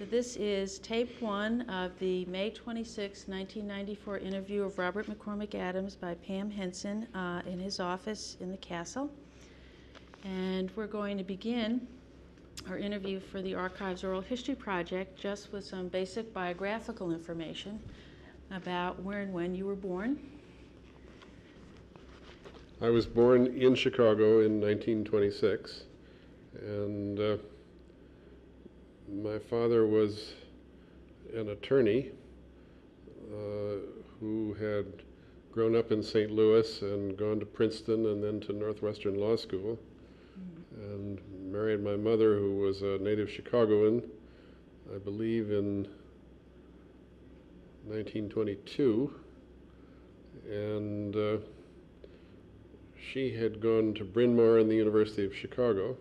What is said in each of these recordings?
This is tape 1 of the May 26, 1994 interview of Robert McCormick Adams by Pam Henson in his office in the castle. And we're going to begin our interview for the Archives Oral History Project just with some basic biographical information about where and when you were born. I was born in Chicago in 1926, and my father was an attorney who had grown up in St. Louis and gone to Princeton and then to Northwestern Law School, and married my mother, who was a native Chicagoan, I believe in 1922, and she had gone to Bryn Mawr and the University of Chicago.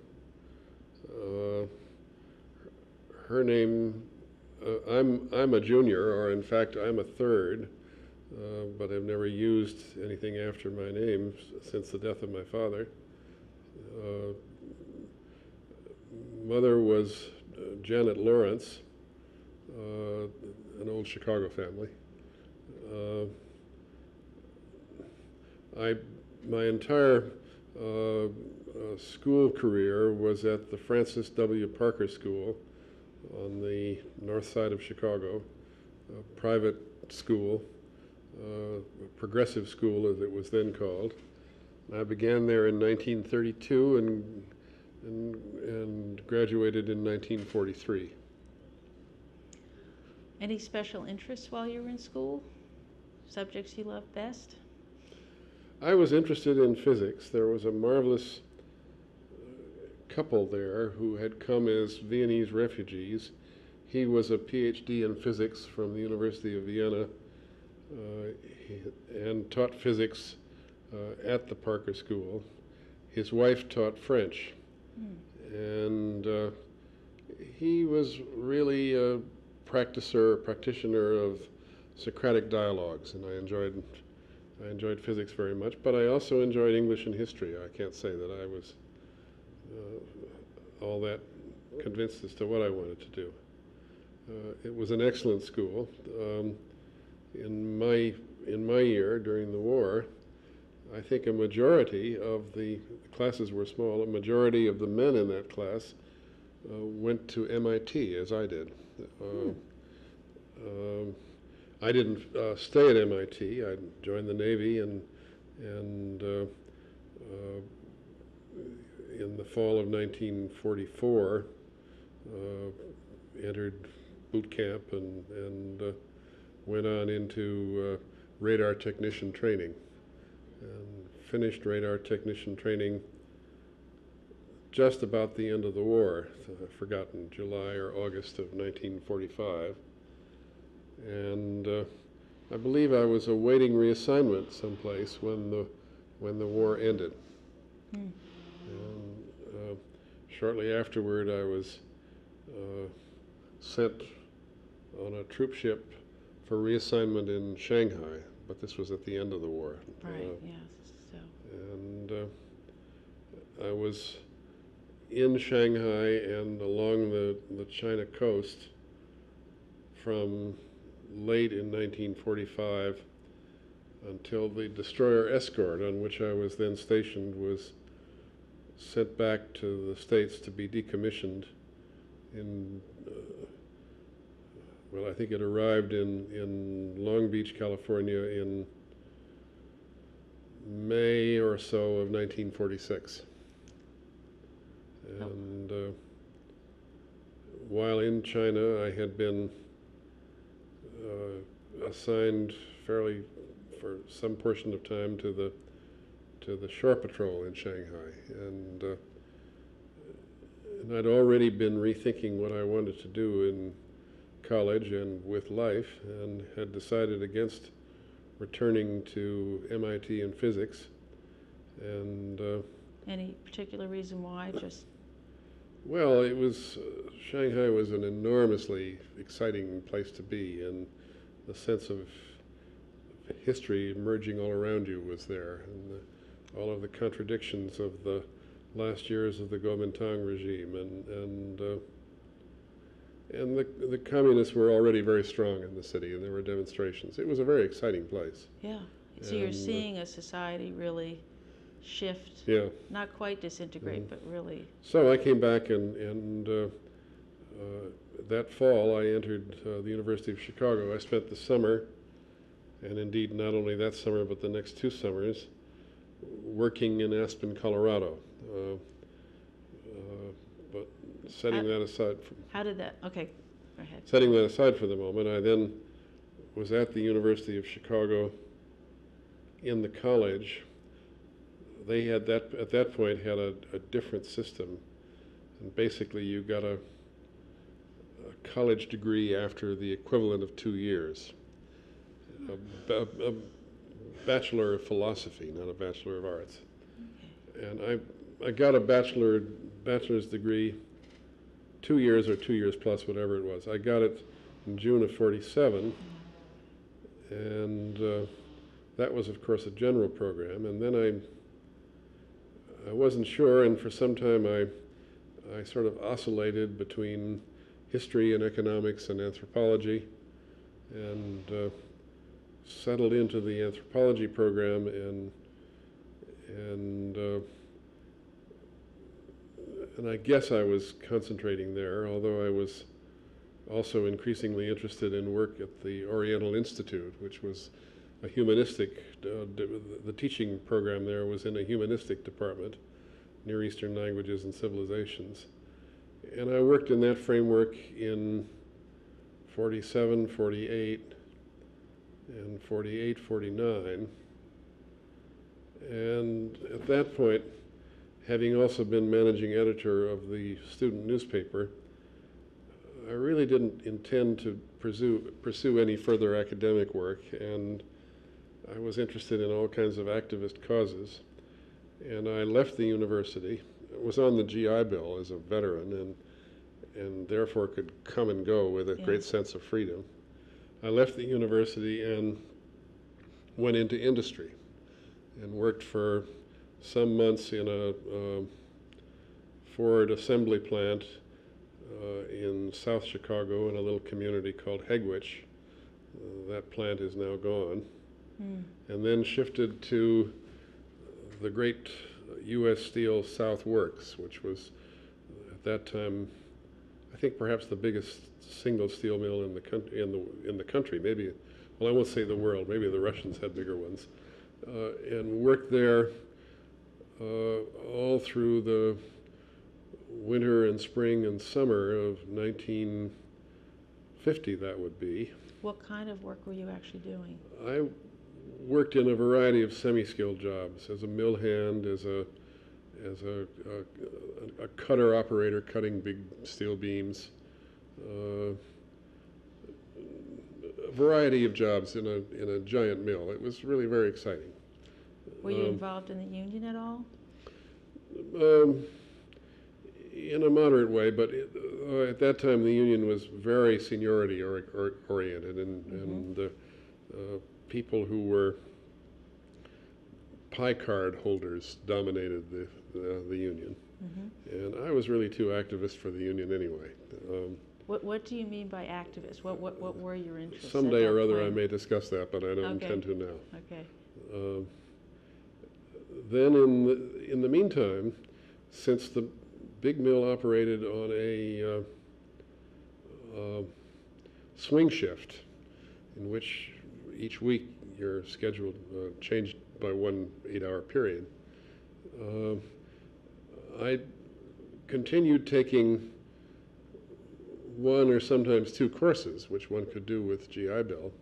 Her name, I'm a junior, or in fact I'm a third, but I've never used anything after my name since the death of my father. Mother was Janet Lawrence, an old Chicago family. My entire school career was at the Francis W. Parker School on the north side of Chicago, a private school, a progressive school as it was then called. I began there in 1932 and graduated in 1943. Any special interests while you were in school? Subjects you loved best? I was interested in physics. There was a marvelous couple there who had come as Viennese refugees. He was a PhD in physics from the University of Vienna and taught physics at the Parker School. His wife taught French. And he was really a practitioner of Socratic dialogues, and I enjoyed physics very much, but I also enjoyed English and history. I can't say that I was all that convinced as to what I wanted to do. It was an excellent school. In my year during the war, I think a majority of the classes were small. A majority of the men in that class went to MIT, as I did. I didn't stay at MIT. I joined the Navy and in the fall of 1944 entered boot camp and went on into radar technician training and finished radar technician training just about the end of the war. I've forgotten, July or August of 1945. And I believe I was awaiting reassignment someplace when the war ended. And shortly afterward, I was sent on a troop ship for reassignment in Shanghai, but this was at the end of the war. Right, yes. So. And I was in Shanghai and along the China coast from late in 1945 until the destroyer Escort, on which I was then stationed, was sent back to the States to be decommissioned in, well, I think it arrived in Long Beach, California in May or so of 1946. And while in China, I had been assigned for some portion of time to the shore patrol in Shanghai, and I'd already been rethinking what I wanted to do in college and with life, and had decided against returning to MIT in physics. And any particular reason why? Just well, it was Shanghai was an enormously exciting place to be, and the sense of history emerging all around you was there, and all of the contradictions of the last years of the Kuomintang regime, and and the communists were already very strong in the city, and there were demonstrations. It was a very exciting place. Yeah. So you're seeing a society really shift. Yeah. Not quite disintegrate, but really. So I came back, and that fall I entered the University of Chicago. I spent the summer, and indeed not only that summer but the next 2 summers, working in Aspen, Colorado. But setting that aside. How did that? Okay, go ahead. Setting that aside for the moment, I then was at the University of Chicago in the college. They had at that point had a different system, and basically you got a college degree after the equivalent of 2 years, a Bachelor of Philosophy, not a Bachelor of Arts. Okay. And I got a bachelor's degree 2 years or 2 years plus, whatever it was. I got it in June of '47, and that was, of course, a general program. And then I wasn't sure, and for some time I sort of oscillated between history and economics and anthropology, and settled into the anthropology program, and I guess I was concentrating there, although I was also increasingly interested in work at the Oriental Institute, which was a humanistic, the teaching program there was in a humanistic department, Near Eastern Languages and Civilizations. And I worked in that framework in '47, '48, and '48, '49. And at that point, having also been managing editor of the student newspaper, I really didn't intend to pursue any further academic work, and I was interested in all kinds of activist causes. And I left the university. I was on the GI Bill as a veteran, and therefore could come and go with a great sense of freedom. I left the university and went into industry and worked for some months in a Ford assembly plant in South Chicago in a little community called Hegwich. That plant is now gone. And then shifted to the great U.S. Steel South Works, which was at that time, I think, perhaps the biggest single steel mill in the country. Maybe, well, I won't say the world. Maybe the Russians had bigger ones, and worked there all through the winter and spring and summer of 1950. That would be. What kind of work were you actually doing? I worked in a variety of semi-skilled jobs, as a mill hand, as a cutter operator cutting big steel beams, a variety of jobs in a giant mill. It was really very exciting. Were you involved in the union at all? In a moderate way, but at that time the union was very seniority oriented, and people who were pie card holders dominated the union. And I was really too activist for the union anyway. What do you mean by activist? What were your interests? Someday or other I may discuss that, but I don't intend to now. Okay. Then in the meantime, since the big mill operated on a swing shift, in which each week your schedule changed by 1 8-hour period, I continued taking 1 or sometimes 2 courses, which one could do with GI Bill.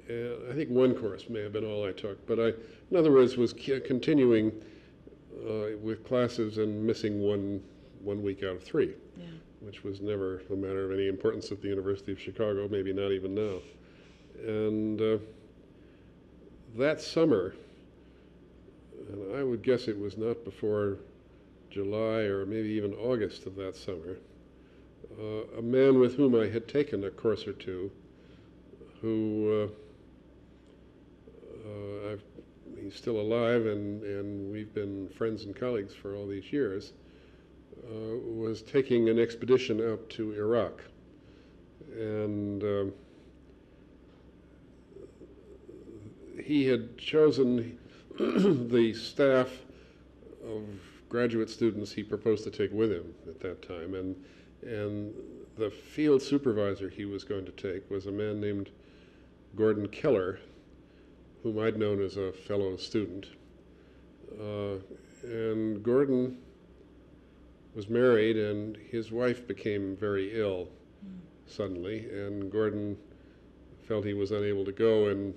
And I think 1 course may have been all I took, but in other words, was continuing with classes and missing one week out of 3, which was never a matter of any importance at the University of Chicago, maybe not even now. And that summer, and I would guess it was not before July or maybe even August of that summer, a man with whom I had taken a course or 2, who he's still alive, and we've been friends and colleagues for all these years, was taking an expedition out to Iraq. And he had chosen the staff of graduate students he proposed to take with him at that time. And the field supervisor he was going to take was a man named Gordon Keller, whom I'd known as a fellow student. And Gordon was married, and his wife became very ill suddenly, and Gordon felt he was unable to go, and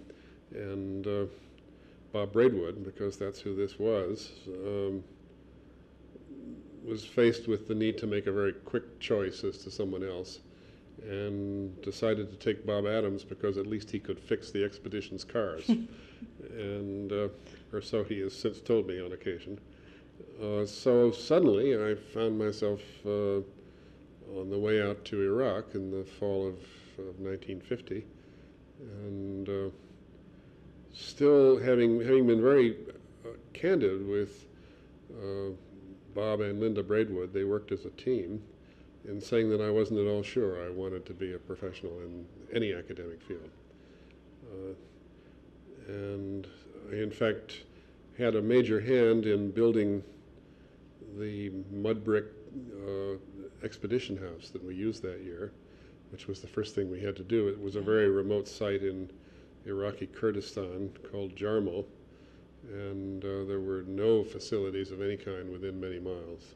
Bob Braidwood, because that's who this was faced with the need to make a very quick choice as to someone else, and decided to take Bob Adams because at least he could fix the expedition's cars. And or so he has since told me on occasion. So suddenly I found myself on the way out to Iraq in the fall of 1950, and still having been very candid with Bob and Linda Braidwood, they worked as a team, in saying that I wasn't at all sure I wanted to be a professional in any academic field. And I, in fact, had a major hand in building the mud brick expedition house that we used that year, which was the first thing we had to do. It was a very remote site in Iraqi Kurdistan called Jarmo, and there were no facilities of any kind within many miles.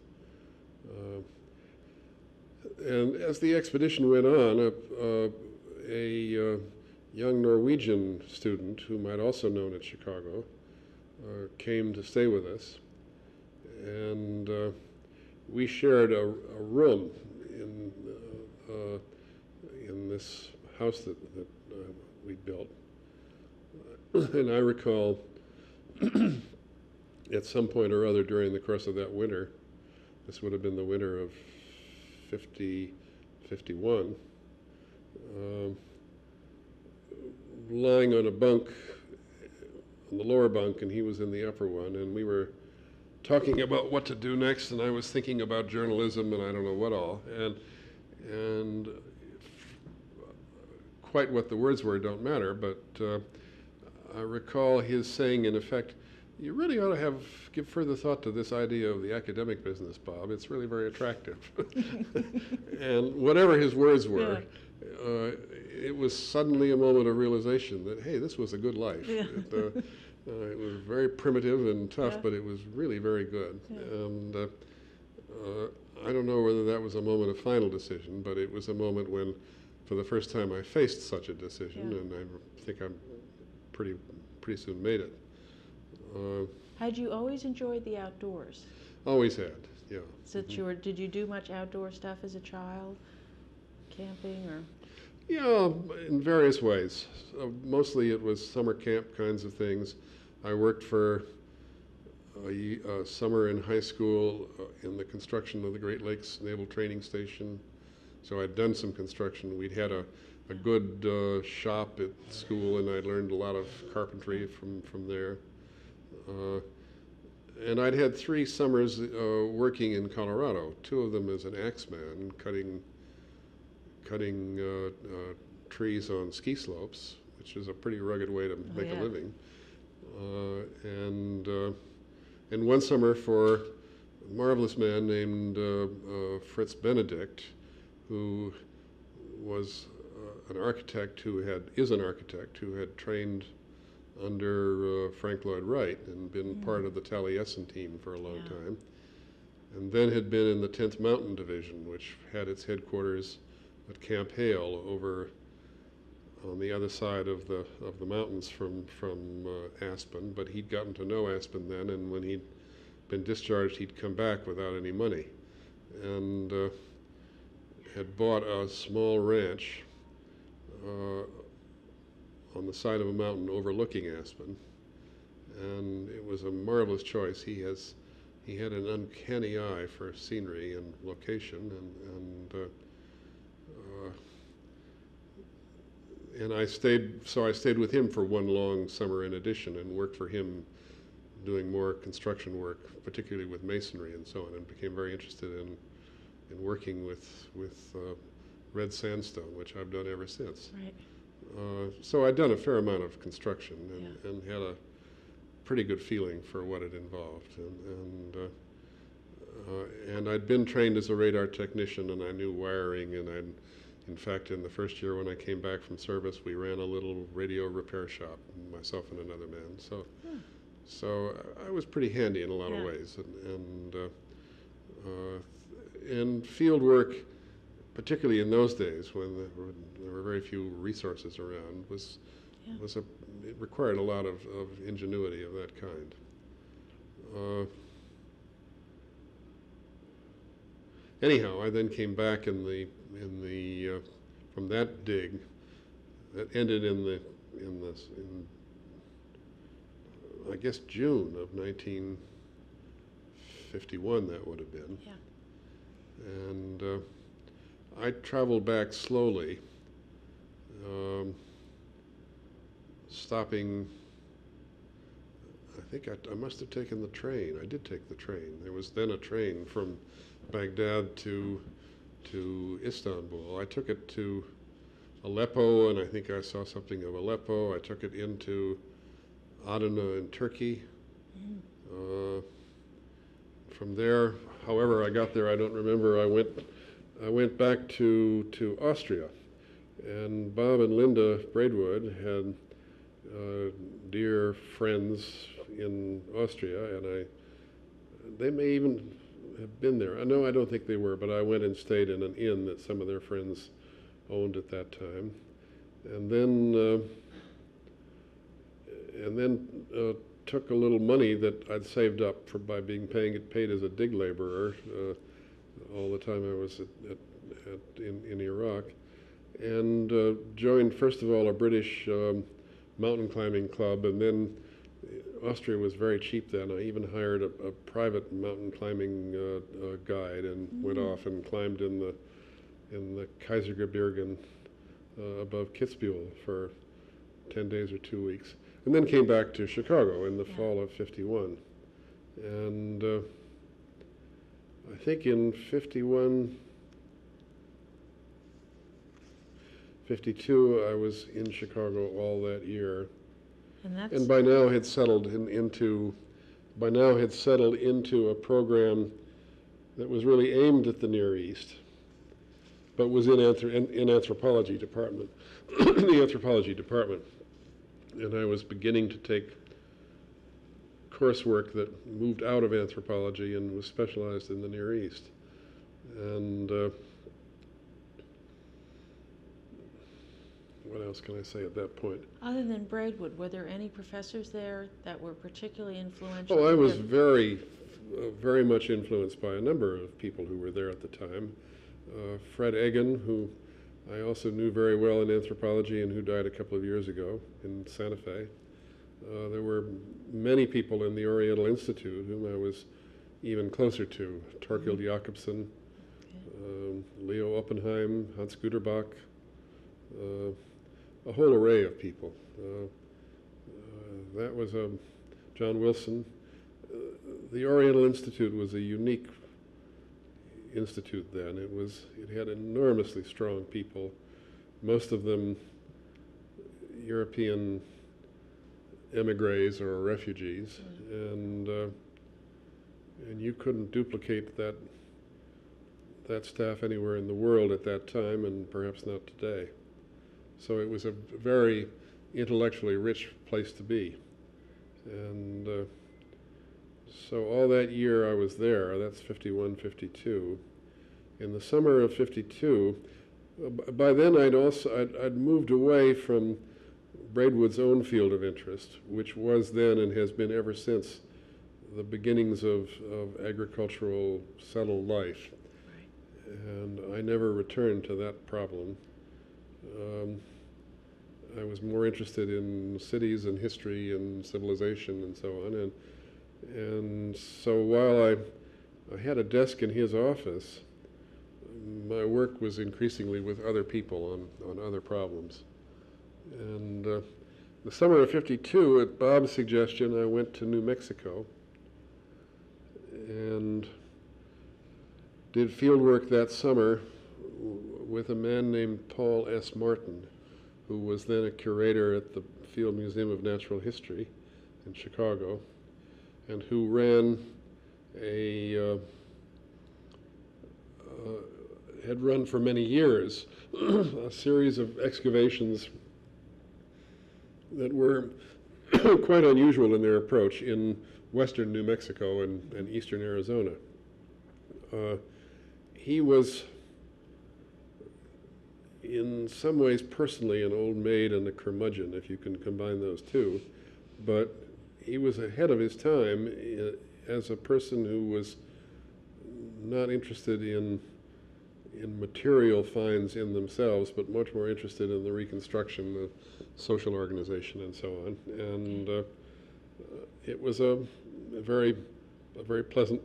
And as the expedition went on, a young Norwegian student whom I'd also known at Chicago came to stay with us, and we shared a room in this house that we built. And I recall at some point or other during the course of that winter, this would have been the winter of 51, lying on a bunk, on the lower bunk, and he was in the upper one, and we were talking about what to do next, and I was thinking about journalism and I don't know what all, and quite what the words were don't matter, but I recall his saying, in effect, you really ought to give further thought to this idea of the academic business, Bob. It's really very attractive. And whatever his words were, it was suddenly a moment of realization that, hey, this was a good life. Yeah. It was very primitive and tough, but it was really very good. Yeah. And I don't know whether that was a moment of final decision, but it was a moment when, for the first time, I faced such a decision, and I think I pretty soon made it. Had you always enjoyed the outdoors? Always had, yeah. Did you do much outdoor stuff as a child? Camping or? Yeah, in various ways. Mostly it was summer camp kinds of things. I worked for a summer in high school in the construction of the Great Lakes Naval Training Station. So I'd done some construction. We'd had a good shop at school, and I learned a lot of carpentry from there. And I'd had 3 summers working in Colorado, 2 of them as an axeman, cutting trees on ski slopes, which is a pretty rugged way to make a living. And one summer for a marvelous man named Fritz Benedict, who was an architect who is an architect who had trained under Frank Lloyd Wright and been part of the Taliesin team for a long time, and then had been in the 10th Mountain Division, which had its headquarters at Camp Hale over on the other side of the mountains from Aspen. But he'd gotten to know Aspen then, and when he'd been discharged, he'd come back without any money, and had bought a small ranch on the side of a mountain overlooking Aspen, and it was a marvelous choice. He had an uncanny eye for scenery and location, and I stayed with him for one long summer in addition, and worked for him doing more construction work, particularly with masonry and so on, and became very interested in working with red sandstone, which I've done ever since. Right. So I'd done a fair amount of construction Yeah. and had a pretty good feeling for what it involved. And I'd been trained as a radar technician, and I knew wiring, and in fact, in the first year when I came back from service, we ran a little radio repair shop, myself and another man. So I was pretty handy in a lot of Yeah. ways, and field work, particularly in those days when there were very few resources around, it required a lot of ingenuity of that kind. Anyhow, I then came back from that dig that ended in I guess June of 1951. That would have been. Yeah. And I traveled back slowly, stopping. I think I must have taken the train. I did take the train. There was then a train from Baghdad to Istanbul. I took it to Aleppo, and I think I saw something of Aleppo. I took it into Adana in Turkey. From there, however I got there, I don't remember. I went back to Austria, and Bob and Linda Braidwood had dear friends in Austria, and they may even have been there. No, I don't think they were, but I went and stayed in an inn that some of their friends owned at that time, and then took a little money that I'd saved up by being paid as a dig laborer all the time I was in Iraq, and joined first of all a British mountain climbing club, and then Austria was very cheap then. I even hired a private mountain climbing guide and went off and climbed in the Kaisergebirgen above Kitzbühel for 10 days or 2 weeks, and then came back to Chicago in the fall of '51. And I think in '51, '52, I was in Chicago all that year. And by now had settled into a program that was really aimed at the Near East, but was in anthropology department, the anthropology department. And I was beginning to take coursework that moved out of anthropology and was specialized in the Near East. And what else can I say at that point? Other than Braidwood, were there any professors there that were particularly influential? Oh, I was very much influenced by a number of people who were there at the time. Fred Egan, who I also knew very well in anthropology and who died a couple of years ago in Santa Fe. There were many people in the Oriental Institute whom I was even closer to. Torkild Jakobsen, Leo Oppenheim, Hans Guterbach, a whole array of people. That was John Wilson. The Oriental Institute was a unique institute then. It had enormously strong people, most of them European emigres or refugees, and you couldn't duplicate that staff anywhere in the world at that time, and perhaps not today. So it was a very intellectually rich place to be. And so all that year I was there, that's '51, '52. In the summer of '52, by then I'd moved away from Braidwood's own field of interest, which was then and has been ever since the beginnings of agricultural settled life. Right. And I never returned to that problem. I was more interested in cities and history and civilization and so on. And so while I had a desk in his office, my work was increasingly with other people on other problems. And The summer of '52, at Bob's suggestion, I went to New Mexico and did field work that summer with a man named Paul S. Martin, who was then a curator at the Field Museum of Natural History in Chicago, and who ran had run for many years a series of excavations that were quite unusual in their approach in western New Mexico and eastern Arizona. He was, in some ways, personally an old maid and a curmudgeon, if you can combine those two, but he was ahead of his time as a person who was not interested in material finds in themselves, but much more interested in the reconstruction, the social organization, and so on. And it was a very pleasant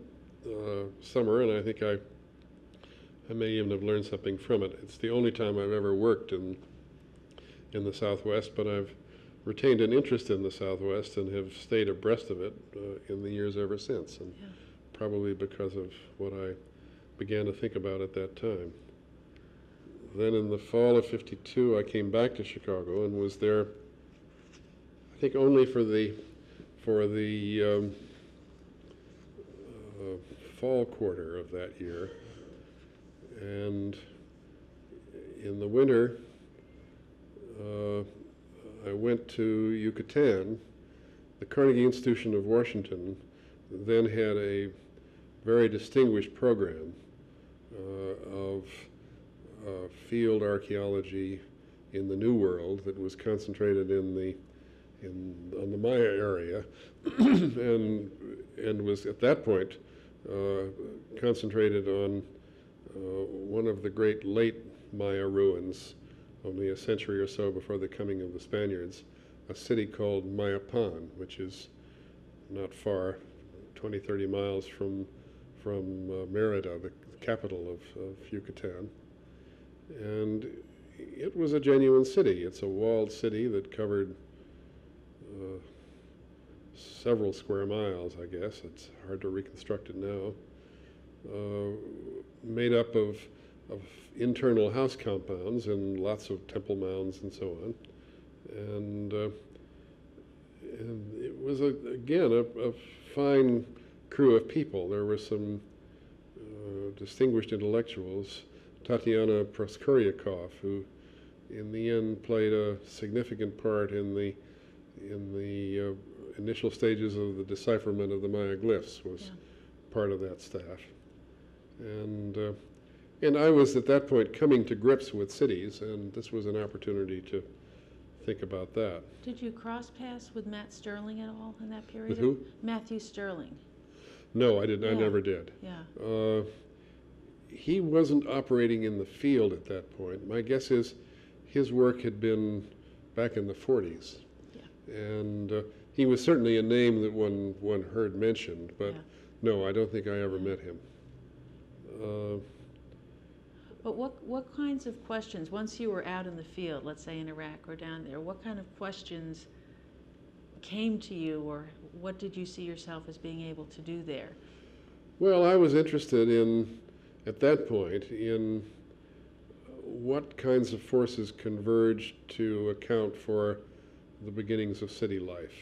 summer, and I think I may even have learned something from it. It's the only time I've ever worked in the Southwest, but I've retained an interest in the Southwest and have stayed abreast of it in the years ever since, and probably because of what I began to think about at that time. Then in the fall of '52, I came back to Chicago and was there, I think, only for the fall quarter of that year. And in the winter, I went to Yucatan. The Carnegie Institution of Washington then had a very distinguished program of field archaeology in the New World that was concentrated on the Maya area, and was at that point concentrated on one of the great late Maya ruins, only a century or so before the coming of the Spaniards, a city called Mayapan, which is not far, 20, 30 miles from Merida, the capital of Yucatan. And it was a genuine city. It's a walled city that covered several square miles, I guess. It's hard to reconstruct it now. Made up of internal house compounds and lots of temple mounds and so on. And it was, again, a fine crew of people. There were some distinguished intellectuals, Tatiana Proskuryakov, who in the end played a significant part in the initial stages of the decipherment of the Maya glyphs, was part of that staff. And I was at that point coming to grips with cities, and this was an opportunity to think about that. Did you cross paths with Matt Sterling at all in that period? With who? Matthew Sterling. No, I didn't. I never did. Yeah. He wasn't operating in the field at that point. My guess is his work had been back in the 40s. Yeah. And he was certainly a name that one heard mentioned, but no, I don't think I ever met him. But what kinds of questions, once you were out in the field, let's say in Iraq or down there, what kind of questions came to you, or what did you see yourself as being able to do there? Well, I was interested in, at that point, in what kinds of forces converged to account for the beginnings of city life.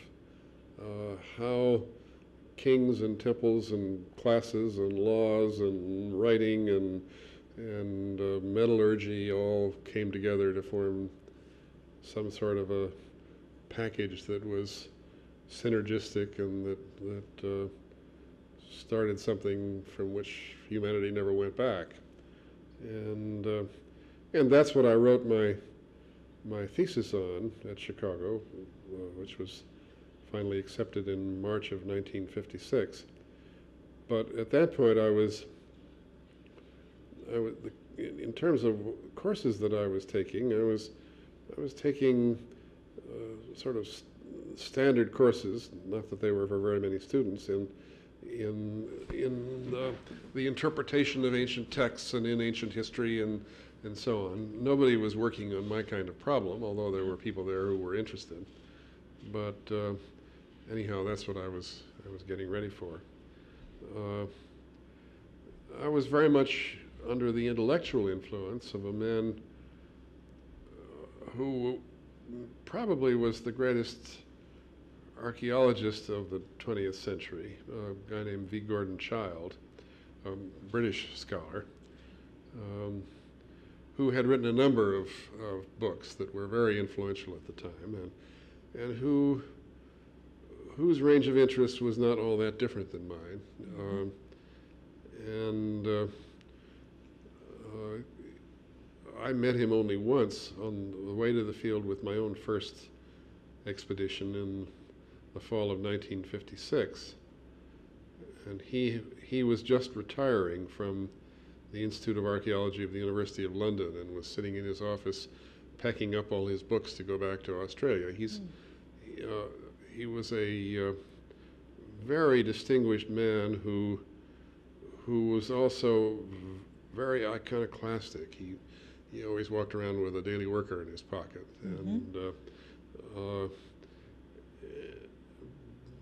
How kings and temples and classes and laws and writing and metallurgy all came together to form some sort of a package that was synergistic and that started something from which humanity never went back. And that's what I wrote my thesis on at Chicago, which was finally accepted in March of 1956. But at that point, in terms of courses that I was taking, I was taking sort of standard courses, not that they were for very many students, in the interpretation of ancient texts and in ancient history and so on. Nobody was working on my kind of problem, although there were people there who were interested. but anyhow, that's what I was getting ready for. I was very much under the intellectual influence of a man who probably was the greatest archaeologist of the 20th century, a guy named V. Gordon Childe, a British scholar, who had written a number of books that were very influential at the time, and whose range of interest was not all that different than mine. I met him only once on the way to the field with my own first expedition in the fall of 1956. And he was just retiring from the Institute of Archaeology of the University of London and was sitting in his office packing up all his books to go back to Australia. He was a very distinguished man who was also very iconoclastic. He always walked around with a Daily Worker in his pocket,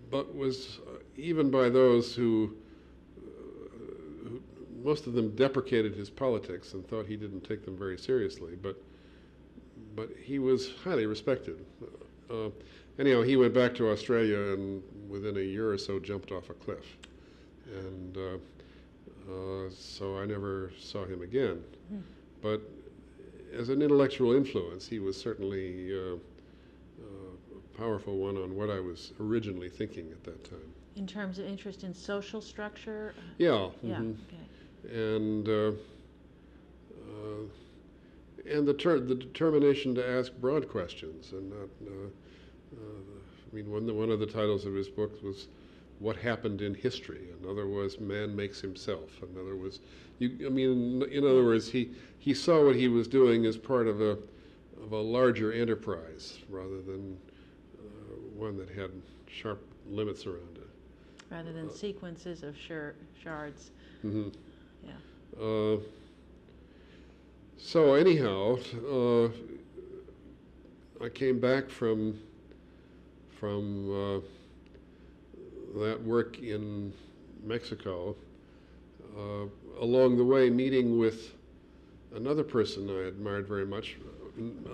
but was even by those who most of them deprecated his politics and thought he didn't take them very seriously, but he was highly respected. Anyhow, he went back to Australia and within a year or so jumped off a cliff, and so I never saw him again. But as an intellectual influence, he was certainly a powerful one on what I was originally thinking at that time. In terms of interest in social structure? Yeah. Yeah, Mm-hmm. okay. And the determination to ask broad questions and not. I mean, one of the titles of his book was "What Happened in History." Another was "Man Makes Himself." Another was, in other words, he saw what he was doing as part of a larger enterprise rather than one that had sharp limits around it. Rather than sequences of shards. Mm-hmm. Yeah. So anyhow, I came back from that work in Mexico, along the way meeting with another person I admired very much,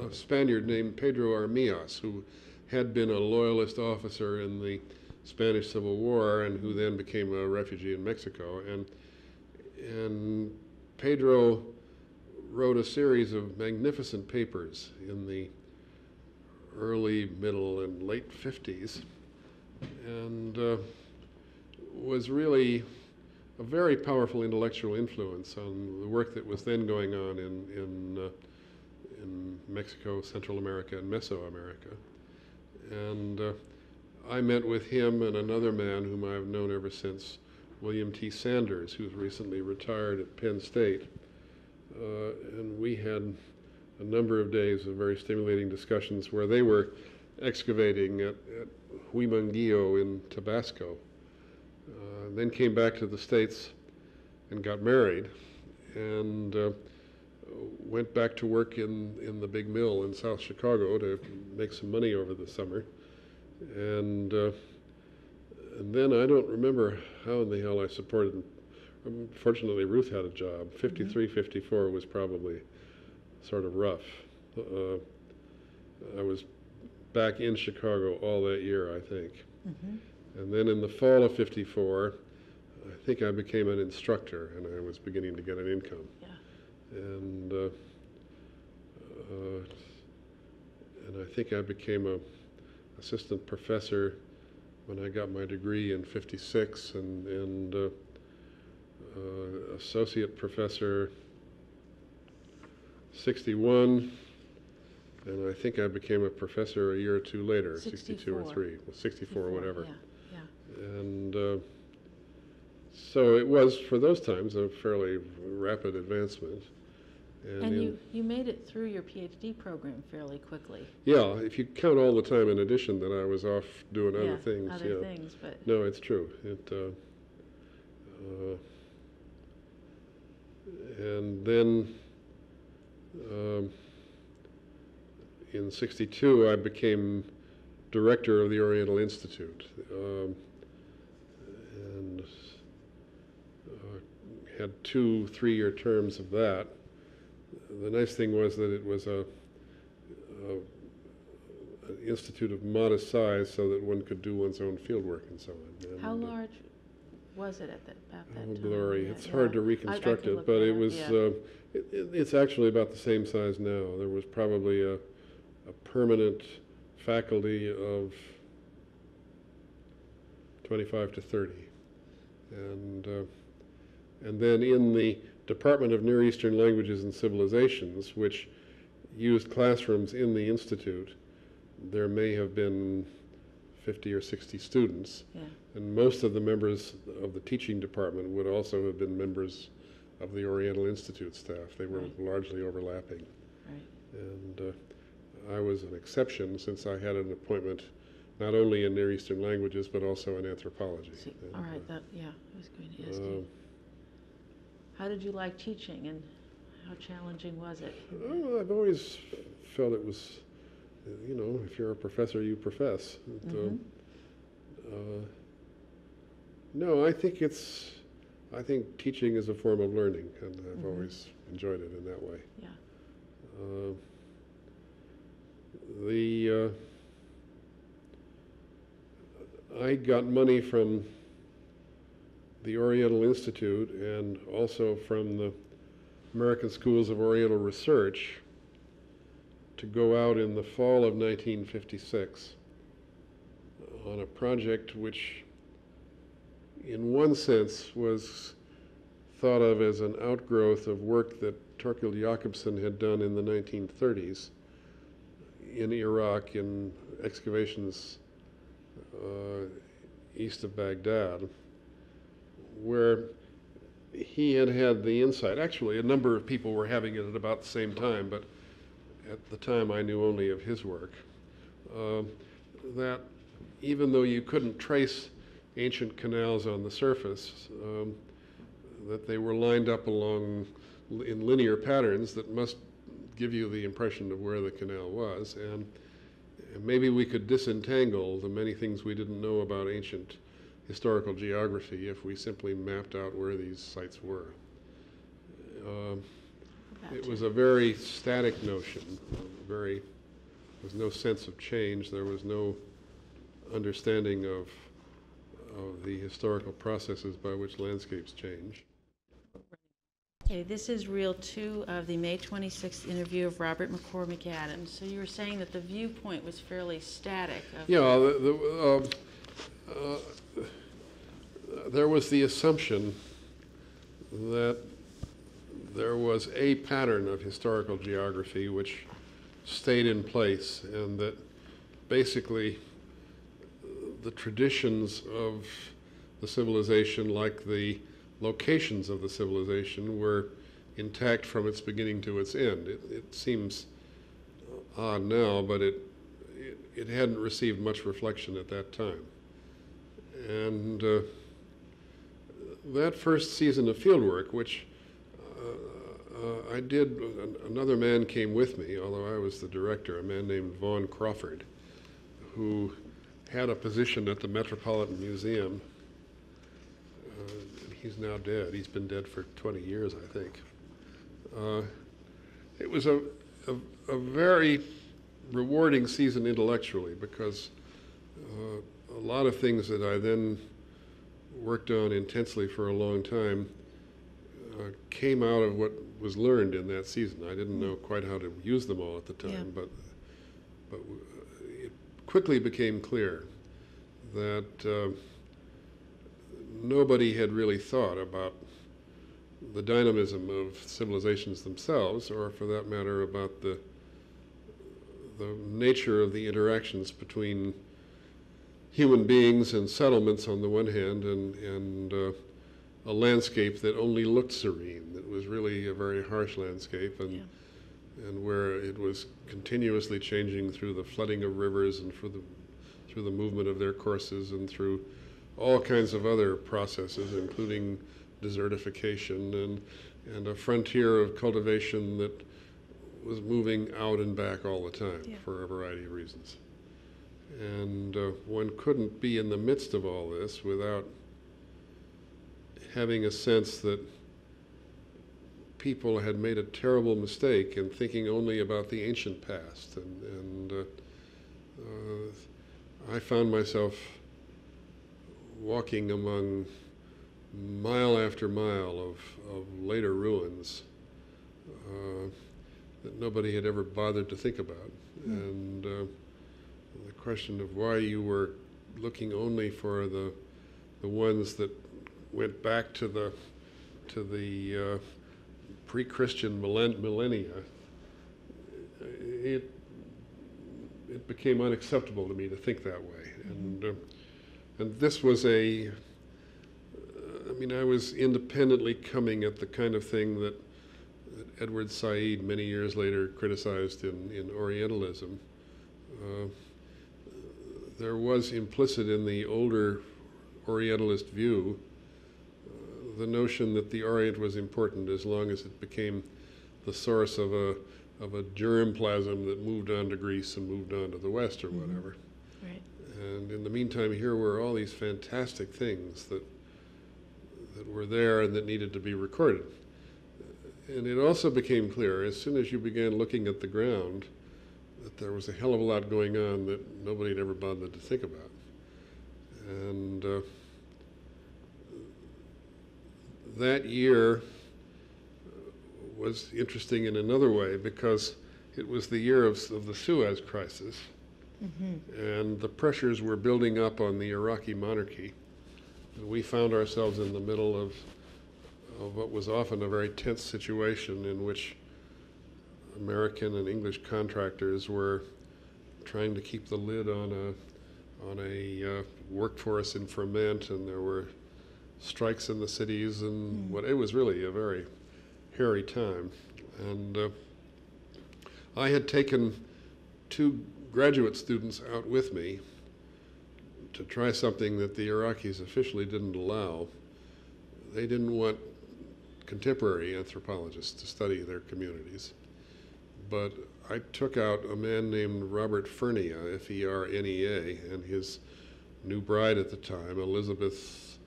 a Spaniard named Pedro Armillas, who had been a loyalist officer in the Spanish Civil War and who then became a refugee in Mexico. And Pedro wrote a series of magnificent papers in the early, middle, and late 50s, and was really a very powerful intellectual influence on the work that was then going on in Mexico, Central America, and Mesoamerica. And I met with him and another man whom I've known ever since, William T. Sanders, who's recently retired at Penn State. And we had a number of days of very stimulating discussions where they were excavating at Huimanguillo in Tabasco. Then came back to the States and got married, and went back to work in the big mill in South Chicago to make some money over the summer. And then I don't remember how in the hell I supported. Fortunately, Ruth had a job. 53, 54 was probably sort of rough. I was back in Chicago all that year, I think. And then in the fall of 54, I think I became an instructor, and I was beginning to get an income. Yeah. And I think I became a assistant professor when I got my degree in 56, and associate professor 61, and I think I became a professor a year or two later, 62 or 3, well, 64 or whatever. Yeah. And so it was, for those times, a fairly rapid advancement. And you made it through your PhD program fairly quickly. Yeah, if you count all the time in addition that I was off doing other things. Other things, but... No, it's true. And then in 62, I became director of the Oriental Institute, and had 2 3-year terms of that. The nice thing was that it was an institute of modest size, so that one could do one's own field work and so on. And How large was it about that time? Glory. Yeah, It's hard to reconstruct it, but it was, it's actually about the same size now. There was probably a permanent faculty of 25 to 30. And then in the Department of Near Eastern Languages and Civilizations, which used classrooms in the institute, there may have been 50 or 60 students. Yeah. And most of the members of the teaching department would also have been members of the Oriental Institute staff. They were largely overlapping. Right. And I was an exception, since I had an appointment not only in Near Eastern languages but also in anthropology. So, all right, I was going to ask you. How did you like teaching, and how challenging was it? Oh, I've always felt it was, you know, if you're a professor, you profess. No, I think teaching is a form of learning, and I've always enjoyed it in that way. Yeah. I got money from the Oriental Institute and also from the American Schools of Oriental Research to go out in the fall of 1956 on a project which, in one sense, was thought of as an outgrowth of work that Torkild Jakobsen had done in the 1930s in Iraq in excavations east of Baghdad, where he had had the insight. Actually, a number of people were having it at about the same time, but at the time I knew only of his work, that even though you couldn't trace ancient canals on the surface, that they were lined up along in linear patterns that must give you the impression of where the canal was, and maybe we could disentangle the many things we didn't know about ancient historical geography if we simply mapped out where these sites were. It was a very static notion. There was no sense of change. There was no understanding of the historical processes by which landscapes change. Okay, this is reel 2 of the May 26th interview of Robert McCormick Adams. So you were saying that the viewpoint was fairly static. Yeah, there was the assumption that there was a pattern of historical geography which stayed in place, and that basically the traditions of the civilization, like the locations of the civilization, were intact from its beginning to its end. It seems odd now, but it hadn't received much reflection at that time. And that first season of fieldwork, which I did, another man came with me, although I was the director, a man named Vaughn Crawford, who had a position at the Metropolitan Museum. He's now dead. He's been dead for 20 years, I think. It was a very rewarding season intellectually, because a lot of things that I then worked on intensely for a long time came out of what was learned in that season. I didn't know quite how to use them all at the time, but it quickly became clear that nobody had really thought about the dynamism of civilizations themselves, or for that matter about the nature of the interactions between human beings and settlements on the one hand, and a landscape that only looked serene, that was really a very harsh landscape, and where it was continuously changing through the flooding of rivers and through the movement of their courses and through all kinds of other processes, including desertification and a frontier of cultivation that was moving out and back all the time for a variety of reasons. And one couldn't be in the midst of all this without having a sense that people had made a terrible mistake in thinking only about the ancient past. And I found myself walking among mile after mile of later ruins that nobody had ever bothered to think about. And the question of why you were looking only for the ones that went back to the pre-Christian millennia, it became unacceptable to me to think that way. And this was I was independently coming at the kind of thing that Edward Said many years later criticized in Orientalism. There was implicit in the older Orientalist view the notion that the Orient was important as long as it became the source of a germplasm that moved on to Greece and moved on to the West or whatever. Right. And in the meantime, here were all these fantastic things that were there and that needed to be recorded. And it also became clear, as soon as you began looking at the ground, that there was a hell of a lot going on that nobody had ever bothered to think about. And that year was interesting in another way because it was the year of the Suez Crisis. And the pressures were building up on the Iraqi monarchy. And we found ourselves in the middle of what was often a very tense situation in which American and English contractors were trying to keep the lid on a workforce in ferment, and there were strikes in the cities, and it was really a very hairy time. And I had taken 2 graduate students out with me to try something that the Iraqis officially didn't allow. They didn't want contemporary anthropologists to study their communities. But I took out a man named Robert Fernea, F-E-R-N-E-A, and his new bride at the time, Elizabeth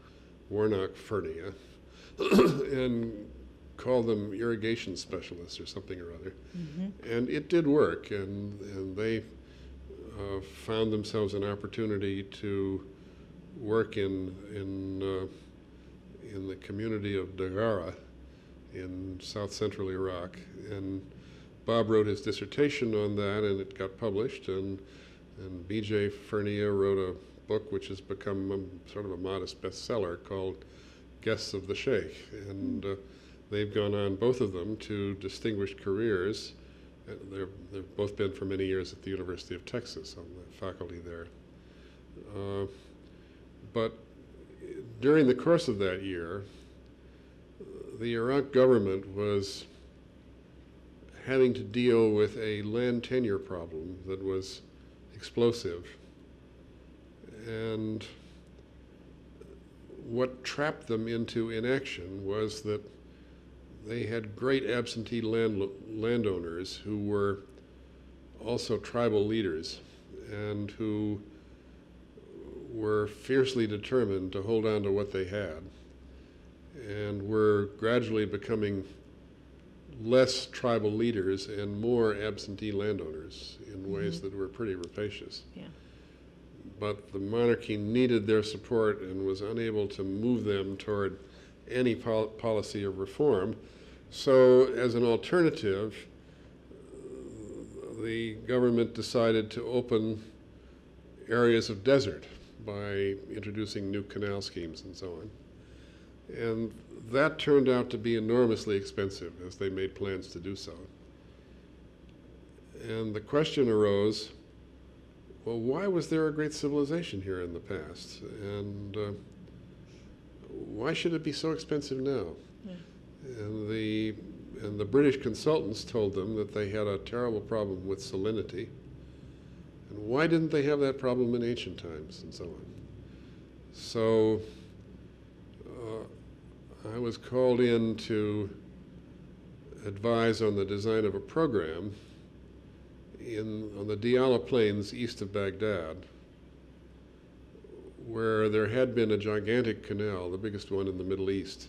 Warnock Fernea, and called them irrigation specialists or something or other. And it did work, and they found themselves an opportunity to work in the community of Dagara in south central Iraq. And Bob wrote his dissertation on that, and it got published, and B.J. Fernea wrote a book which has become sort of a modest bestseller called Guests of the Sheikh. And they've gone on, both of them, to distinguished careers. They've both been for many years at the University of Texas on the faculty there. But during the course of that year, the Iraq government was having to deal with a land tenure problem that was explosive. And what trapped them into inaction was that they had great absentee landowners who were also tribal leaders and who were fiercely determined to hold on to what they had, and were gradually becoming less tribal leaders and more absentee landowners in ways that were pretty rapacious. Yeah. But the monarchy needed their support and was unable to move them toward any policy of reform. So as an alternative, the government decided to open areas of desert by introducing new canal schemes and so on. And that turned out to be enormously expensive as they made plans to do so. And the question arose, well, why was there a great civilization here in the past? And why should it be so expensive now? Yeah. And the British consultants told them that they had a terrible problem with salinity. And why didn't they have that problem in ancient times, and so on? So I was called in to advise on the design of a program on the Diyala Plains east of Baghdad, where there had been a gigantic canal, the biggest one in the Middle East,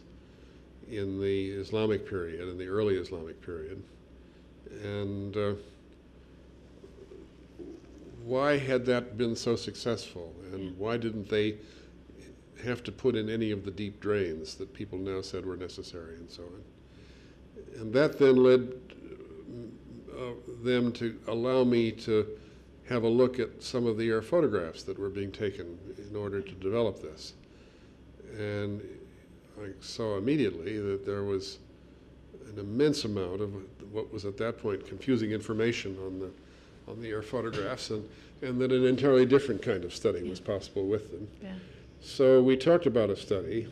in the Islamic period, in the early Islamic period. And why had that been so successful? And why didn't they have to put in any of the deep drains that people now said were necessary and so on? And that then led them to allow me to have a look at some of the air photographs that were being taken in order to develop this. And I saw immediately that there was an immense amount of what was at that point confusing information on the air photographs, and that an entirely different kind of study was possible with them. Yeah. So we talked about a study,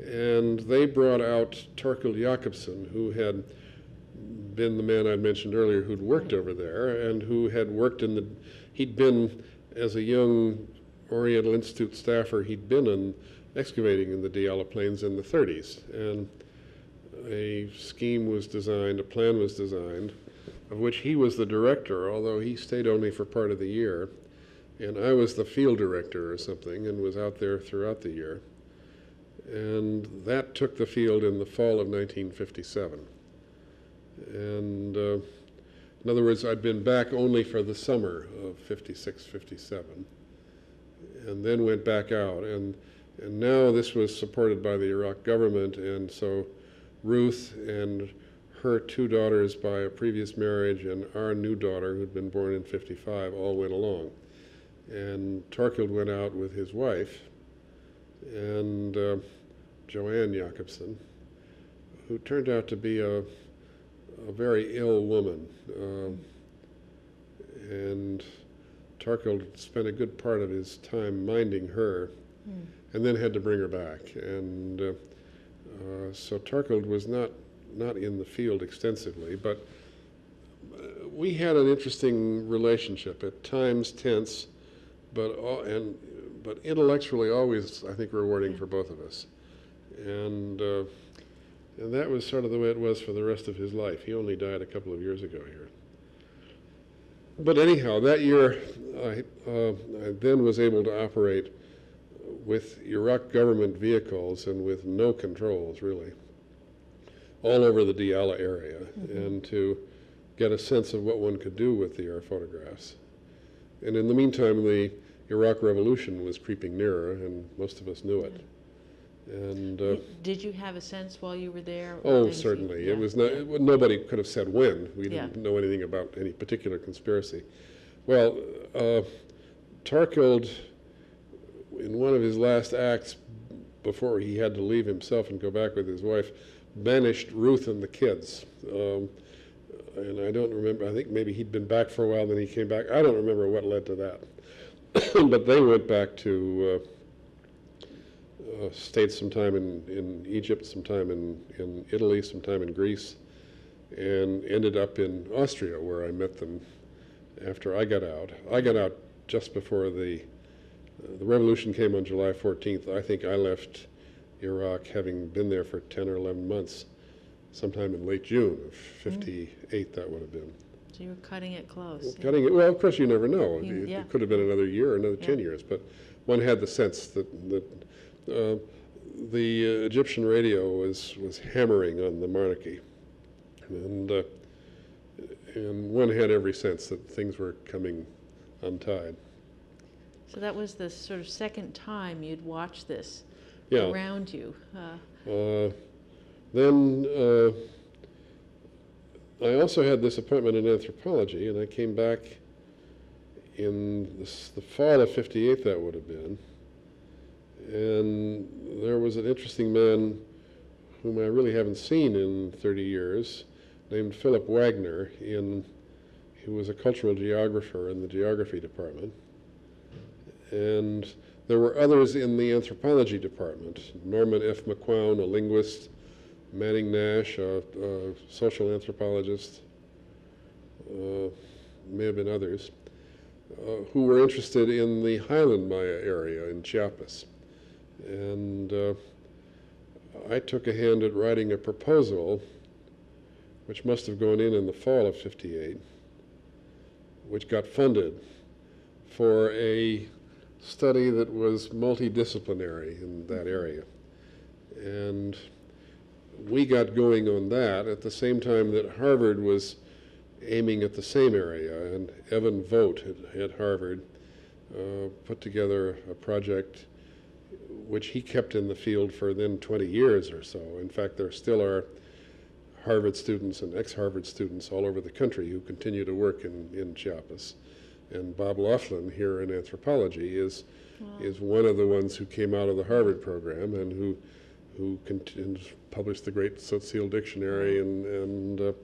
and they brought out Torkild Jakobsen, who had been the man I mentioned earlier who'd worked over there, and who had worked he'd been, as a young Oriental Institute staffer, he'd been excavating in the Diyala Plains in the 30s. And a scheme was designed, a plan was designed, of which he was the director, although he stayed only for part of the year. And I was the field director or something and was out there throughout the year. And that took the field in the fall of 1957. And in other words, I'd been back only for the summer of 56, 57, and then went back out. And now this was supported by the Iraq government, and so Ruth and her two daughters by a previous marriage and our new daughter, who'd been born in 55, all went along. And Torkild went out with his wife, and Joanne Jakobsen, who turned out to be a very ill woman. And Torkild spent a good part of his time minding her, and then had to bring her back. And so Torkild was not in the field extensively, but we had an interesting relationship, at times tense, but intellectually always, I think, rewarding for both of us. And that was sort of the way it was for the rest of his life. He only died a couple of years ago here. But anyhow, that year, I then was able to operate with Iraq government vehicles and with no controls, really, all over the Diyala area, and to get a sense of what one could do with the air photographs. And in the meantime, the Iraq Revolution was creeping nearer, and most of us knew it. And did you have a sense while you were there? Oh, certainly. It was nobody could have said when. We didn't know anything about any particular conspiracy. Well, Torkild, in one of his last acts before he had to leave himself and go back with his wife, banished Ruth and the kids. And I don't remember, I think maybe he'd been back for a while, then he came back. I don't remember what led to that. But they went back to stayed some time in Egypt, some time in Italy, some time in Greece, and ended up in Austria, where I met them after I got out. I got out just before the revolution came on July 14th. I think I left Iraq having been there for 10 or 11 months, sometime in late June of 58, that would have been. So you were cutting it close. Cutting it, well, of course you never know. Yeah. It could have been another year or another 10 years, but one had the sense that the Egyptian radio was hammering on the monarchy, and one had every sense that things were coming untied. So that was the sort of second time you'd watched this around you. Then I also had this appointment in anthropology, and I came back in the fall of 58, that would have been. And there was an interesting man whom I really haven't seen in 30 years, named Philip Wagner, who was a cultural geographer in the geography department. And there were others in the anthropology department, Norman F. McQuown, a linguist, Manning Nash, a social anthropologist, may have been others, who were interested in the Highland Maya area in Chiapas. And I took a hand at writing a proposal, which must have gone in the fall of 58, which got funded for a study that was multidisciplinary in that area. And we got going on that at the same time that Harvard was aiming at the same area, and Evan Vogt at Harvard put together a project which he kept in the field for then 20 years or so. In fact, there still are Harvard students and ex-Harvard students all over the country who continue to work in Chiapas. And Bob Laughlin here in anthropology is one of the ones who came out of the Harvard program and who published the great Tzotzil Dictionary and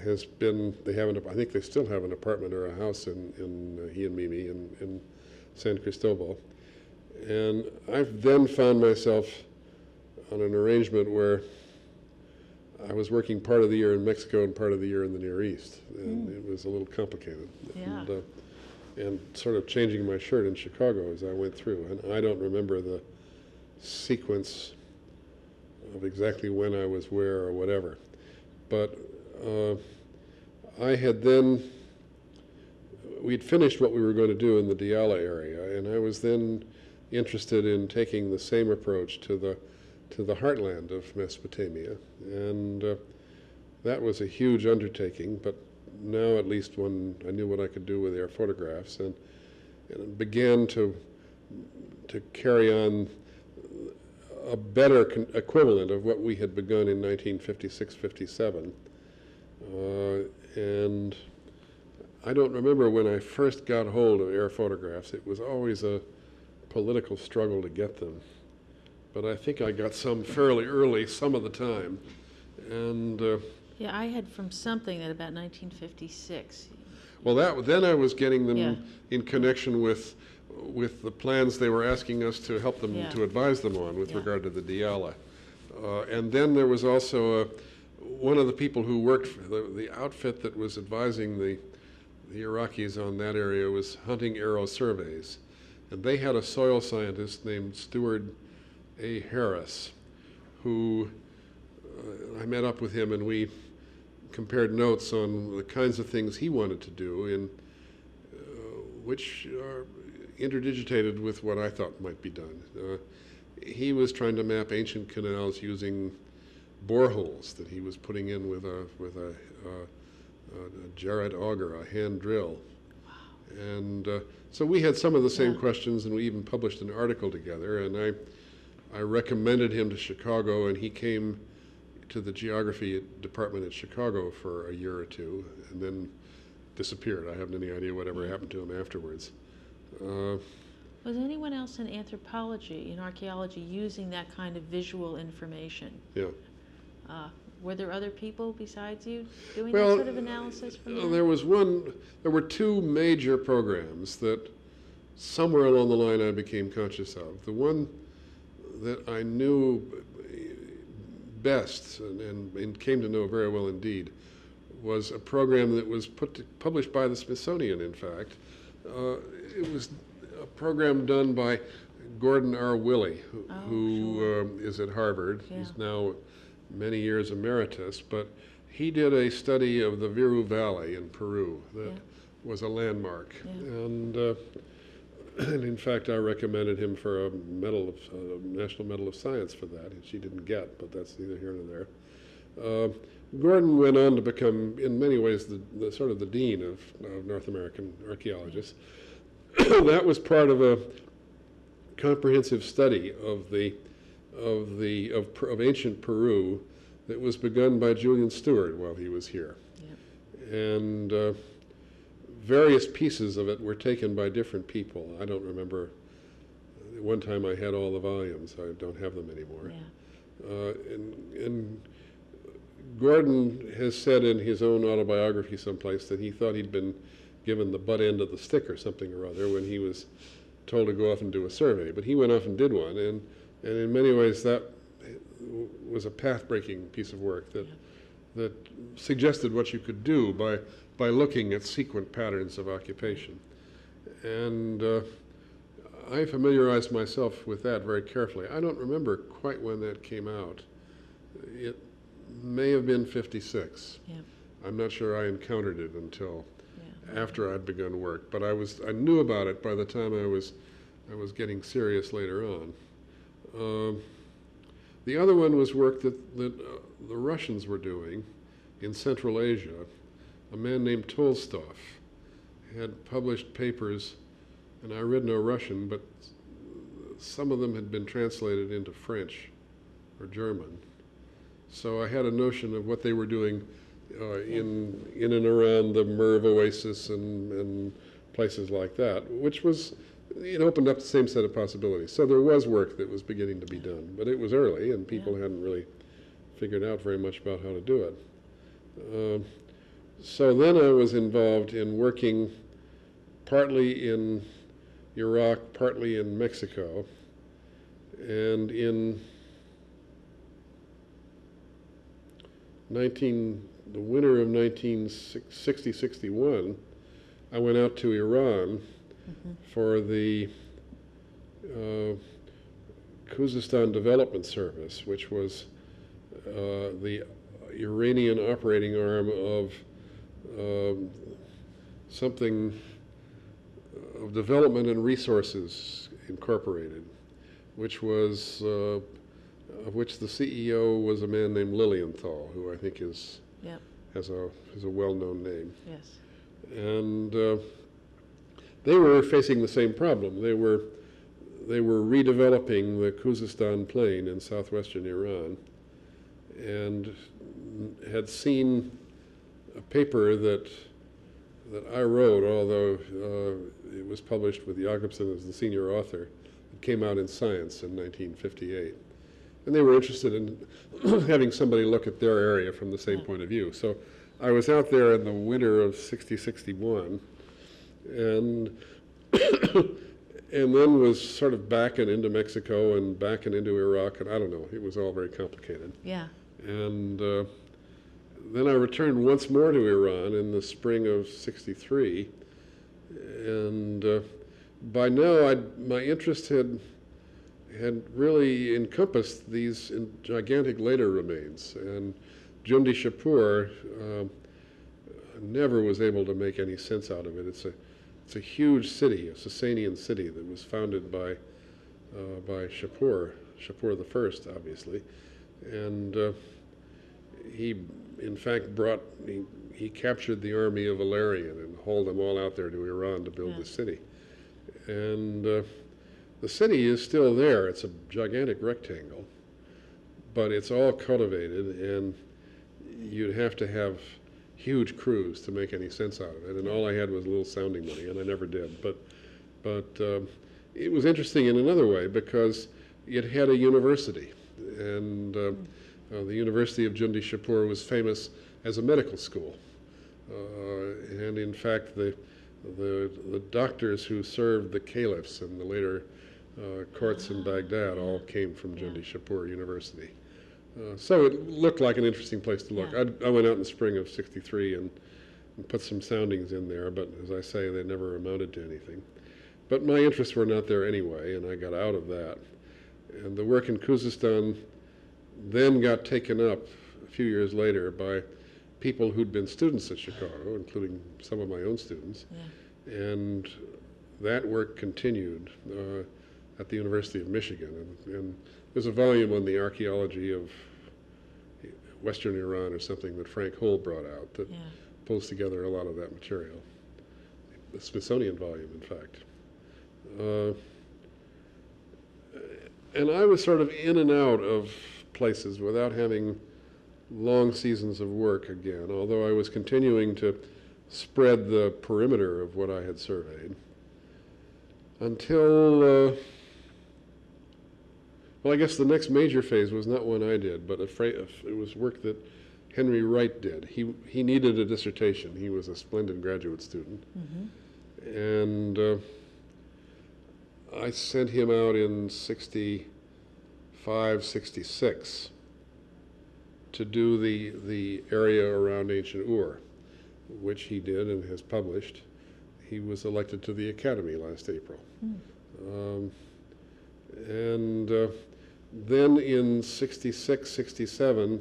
has been, I think they still have an apartment or a house in he and Mimi in San Cristobal. And I've then found myself on an arrangement where I was working part of the year in Mexico and part of the year in the Near East, and it was a little complicated. Yeah. And sort of changing my shirt in Chicago as I went through. And I don't remember the sequence of exactly when I was where or whatever. But I had then, we'd finished what we were going to do in the Diyala area, and I was then interested in taking the same approach to the heartland of Mesopotamia. And that was a huge undertaking, but now at least when I knew what I could do with air photographs, and it began to carry on a better equivalent of what we had begun in 1956-57. And I don't remember when I first got hold of air photographs. It was always a political struggle to get them. But I think I got some fairly early, some of the time. And Yeah, I had from something that about 1956. well, then I was getting them Yeah. in connection with the plans they were asking us to help them, Yeah. to advise them on with Yeah. regard to the Diyala. And then there was also one of the people who worked for the outfit that was advising the Iraqis on that area was Hunting Arrow Surveys. And they had a soil scientist named Stuart A. Harris, who I met up with him and we compared notes on the kinds of things he wanted to do, in which are interdigitated with what I thought might be done. He was trying to map ancient canals using boreholes that he was putting in with a Jarrett auger, a hand drill. And so we had some of the same questions, and we even published an article together. And I recommended him to Chicago, and he came to the geography department at Chicago for a year or two, and then disappeared. I haven't any idea whatever happened to him afterwards. Was anyone else in anthropology, in archaeology, using that kind of visual information? Yeah. Were there other people besides you doing Well, that sort of analysis from that? there were two major programs that somewhere along the line I became conscious of. The one that I knew best and came to know very well indeed was a program that was published by the Smithsonian, in fact. It was a program done by Gordon R. Willey, who is at Harvard. Yeah. He's now many years emeritus, but he did a study of the Viru Valley in Peru that was a landmark. Yeah. And in fact, I recommended him for a National Medal of Science for that, which he didn't get, but that's neither here nor there. Gordon went on to become, in many ways, the sort of the dean of North American archaeologists. That was part of a comprehensive study of ancient Peru that was begun by Julian Stewart while he was here. Yep. And various pieces of it were taken by different people. I don't remember. One time I had all the volumes. I don't have them anymore. Yeah. And Gordon has said in his own autobiography someplace that he thought he'd been given the butt end of the stick or something or other when he was told to go off and do a survey. But he went off and did one, and in many ways that was a path-breaking piece of work that suggested what you could do by looking at sequent patterns of occupation. And I familiarized myself with that very carefully. I don't remember quite when that came out. It may have been 56. Yep. I'm not sure I encountered it until after I'd begun work, but I knew about it by the time I was getting serious later on. The other one was work that the Russians were doing in Central Asia. A man named Tolstov had published papers, and I read no Russian, but some of them had been translated into French or German. So I had a notion of what they were doing in and around the Merv Oasis and places like that, which was, it opened up the same set of possibilities. So there was work that was beginning to be done, but it was early and people hadn't really figured out very much about how to do it. So then I was involved in working partly in Iraq, partly in Mexico, and in the winter of 1960-61, I went out to Iran for the Khuzestan Development Service, which was the Iranian operating arm of something of Development and Resources Incorporated, which was of which the CEO was a man named Lilienthal, who I think has a well-known name. Yes. And they were facing the same problem. They were redeveloping the Khuzestan Plain in southwestern Iran, and had seen a paper that I wrote, although it was published with Jacobson as the senior author. It came out in Science in 1958. And they were interested in having somebody look at their area from the same point of view. So I was out there in the winter of 60-61, and and then was sort of back and into Mexico and back and into Iraq, and I don't know, it was all very complicated. Yeah. And then I returned once more to Iran in the spring of 63, and by now my interest had really encompassed these gigantic later remains, and Jundi Shapur never was able to make any sense out of it. It's a huge city, a Sasanian city that was founded by Shapur the First, obviously, and he in fact he captured the army of Valerian and hauled them all out there to Iran to build the city, and the city is still there. It's a gigantic rectangle, but it's all cultivated, and you'd have to have huge crews to make any sense out of it, and all I had was a little sounding money, and I never did. But it was interesting in another way because it had a university, and the University of Jundi Shapur was famous as a medical school, and in fact the doctors who served the caliphs and the later courts in Baghdad all came from Jundi Shapur University. So it looked like an interesting place to look. I went out in the spring of 63 and put some soundings in there, but as I say, they never amounted to anything. But my interests were not there anyway, and I got out of that. And the work in Khuzestan then got taken up a few years later by people who'd been students at Chicago, including some of my own students. And that work continued at the University of Michigan, and there's a volume on the archaeology of Western Iran or something that Frank Hull brought out that pulls together a lot of that material. The Smithsonian volume, in fact. And I was sort of in and out of places without having long seasons of work again, although I was continuing to spread the perimeter of what I had surveyed until well, I guess the next major phase was not one I did, but it was work that Henry Wright did. He needed a dissertation. He was a splendid graduate student. And I sent him out in 65, 66 to do the area around ancient Ur, which he did and has published. He was elected to the Academy last April. And then in 66, 67,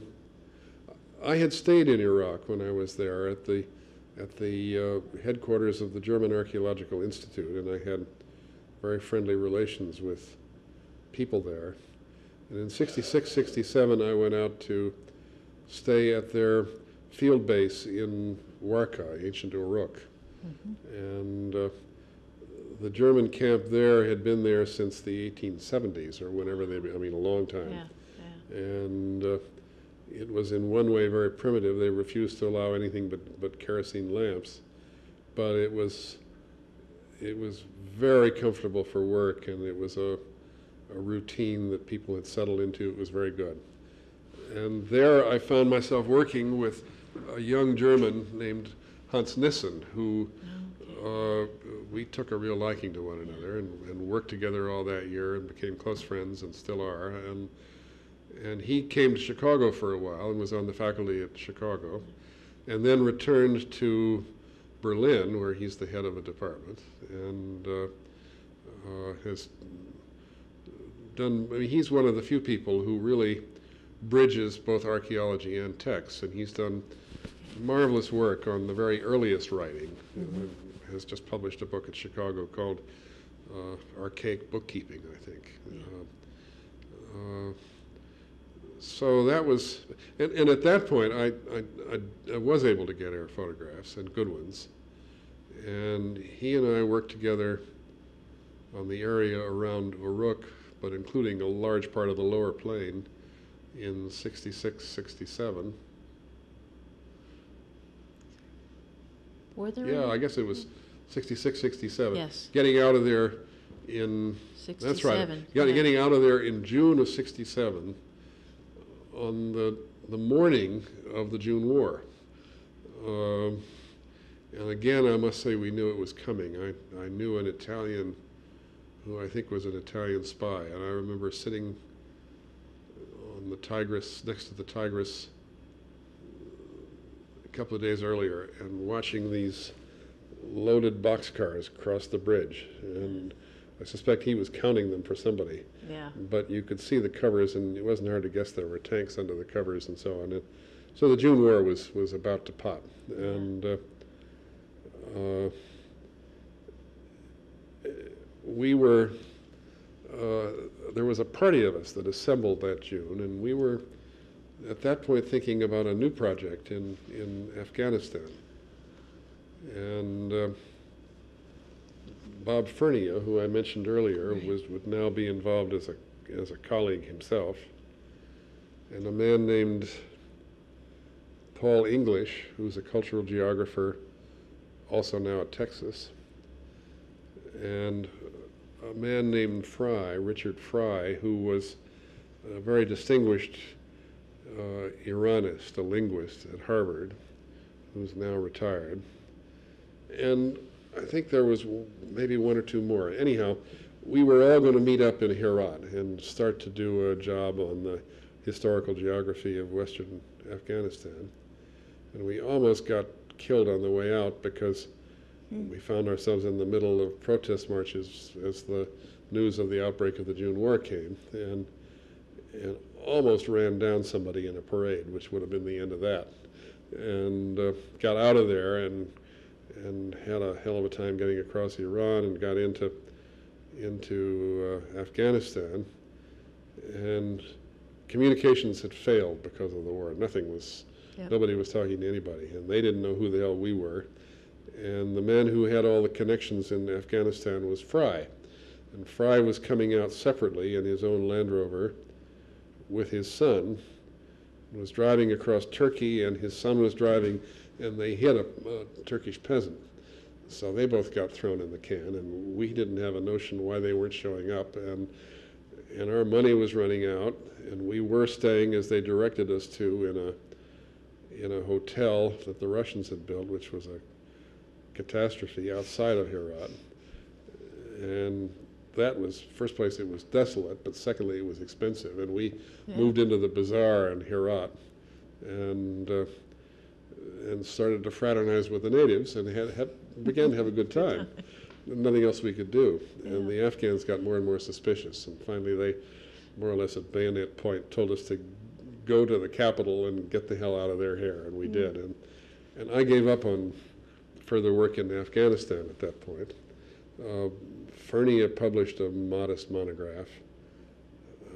I had stayed in Iraq when I was there at the at the headquarters of the German Archaeological Institute, and I had very friendly relations with people there. And in 66, 67, I went out to stay at their field base in Warka, ancient Uruk. And the German camp there had been there since the 1870s, or whenever they, I mean, a long time. Yeah, yeah. And it was in one way very primitive. They refused to allow anything but kerosene lamps. But it was very comfortable for work, and it was a routine that people had settled into. It was very good. And there I found myself working with a young German named Hans Nissen, who we took a real liking to one another and worked together all that year and became close friends and still are. And he came to Chicago for a while and was on the faculty at Chicago, and then returned to Berlin, where he's the head of a department, and has done, I mean, he's one of the few people who really bridges both archaeology and texts, and he's done marvelous work on the very earliest writing. Has just published a book at Chicago called Archaic Bookkeeping, I think. So that was, and at that point I was able to get air photographs, and good ones. And he and I worked together on the area around Uruk, but including a large part of the lower plain in 66, 67. Were there Yeah, any? I guess it was 66, 67. Yes. Getting out of there in, 67. that's right, Yeah. getting out of there in June of 67 on the morning of the June War. And again, I must say we knew it was coming. I knew an Italian who I think was an Italian spy, and I remember sitting on the Tigris, next to the Tigris, a couple of days earlier, and watching these loaded boxcars cross the bridge, and I suspect he was counting them for somebody. Yeah. But you could see the covers, and it wasn't hard to guess there were tanks under the covers and so on. And so the June War was about to pop, and we were. There was a party of us that assembled that June, and we were at that point thinking about a new project in Afghanistan. And Bob Fernia, who I mentioned earlier, would now be involved as a colleague himself, and a man named Paul English, who's a cultural geographer, also now at Texas, and a man named Fry, Richard Fry, who was a very distinguished Iranist, a linguist at Harvard, who's now retired. And I think there was maybe one or two more. Anyhow, we were all going to meet up in Herat and start to do a job on the historical geography of Western Afghanistan. And we almost got killed on the way out because we found ourselves in the middle of protest marches as the news of the outbreak of the June War came, and almost ran down somebody in a parade, which would have been the end of that. And got out of there and had a hell of a time getting across Iran and got into Afghanistan. And communications had failed because of the war. Nobody was talking to anybody, and they didn't know who the hell we were. And the man who had all the connections in Afghanistan was Fry. And Fry was coming out separately in his own Land Rover with his son, and was driving across Turkey, and his son was driving, and they hit a Turkish peasant. So they both got thrown in the can, and we didn't have a notion why they weren't showing up. And our money was running out, and we were staying, as they directed us to, in a hotel that the Russians had built, which was a catastrophe outside of Herat. And that was, first place, it was desolate, but secondly, it was expensive. And we moved into the bazaar in Herat and started to fraternize with the natives and began to have a good time. Nothing else we could do. And the Afghans got more and more suspicious. And finally, they, more or less at bayonet point, told us to go to the capital and get the hell out of their hair. And we did. And I gave up on further work in Afghanistan at that point. Fernie had published a modest monograph.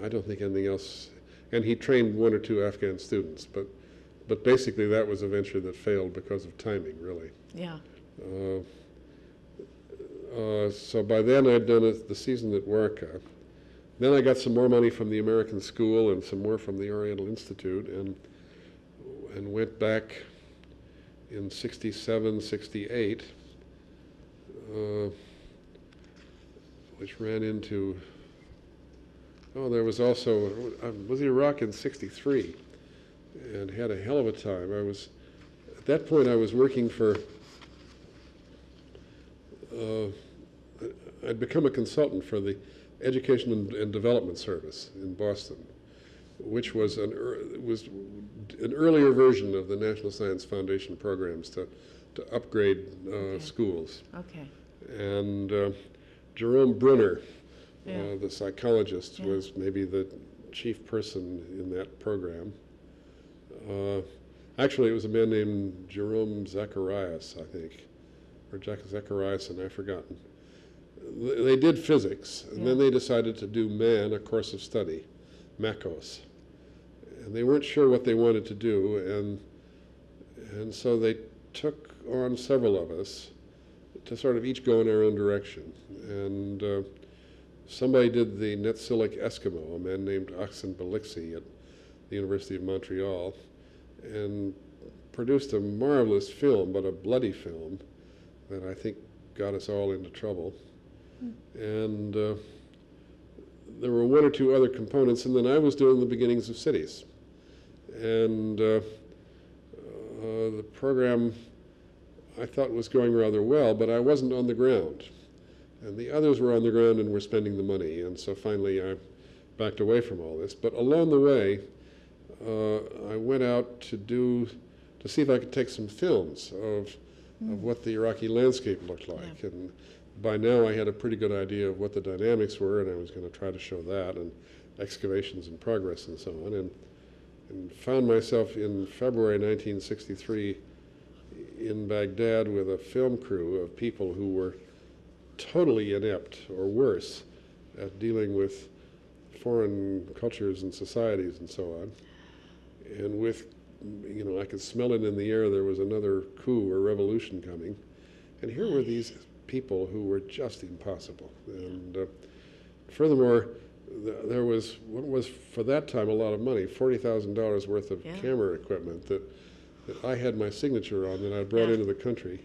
I don't think anything else, and he trained one or two Afghan students, but basically that was a venture that failed because of timing, really. Yeah. So by then I'd done the season at Warka. Then I got some more money from the American School and some more from the Oriental Institute, and went back in 67, 68, which ran into, there was also, I was in Iraq in 63 and had a hell of a time. At that point I was working for, I'd become a consultant for the Education and Development Service in Boston, which was an earlier version of the National Science Foundation programs to upgrade schools. Okay. And Jerome Brunner, Yeah. the psychologist, was maybe the chief person in that program. Actually, it was a man named Jerome Zacharias, I think, or Zacharias, and I've forgotten. They did physics, and then they decided to do MAN, a course of study, MACOS. And they weren't sure what they wanted to do, and so they took on several of us to sort of each go in our own direction. And somebody did the Netsilik Eskimo, a man named Aksen Belixi at the University of Montreal, and produced a marvelous film, but a bloody film, that I think got us all into trouble. And there were one or two other components, and then I was doing the beginnings of cities. And the program I thought was going rather well, but I wasn't on the ground. And the others were on the ground and were spending the money, and so finally I backed away from all this. But along the way, I went out to see if I could take some films of what the Iraqi landscape looked like. Yeah. And by now I had a pretty good idea of what the dynamics were, and I was going to try to show that, and excavations in progress and so on. And found myself in February 1963 in Baghdad with a film crew of people who were totally inept, or worse, at dealing with foreign cultures and societies and so on. And with, I could smell it in the air, there was another coup or revolution coming. And here were these people who were just impossible. And furthermore, there was, what was for that time a lot of money, $40,000 worth of camera equipment that I had my signature on that I brought into the country.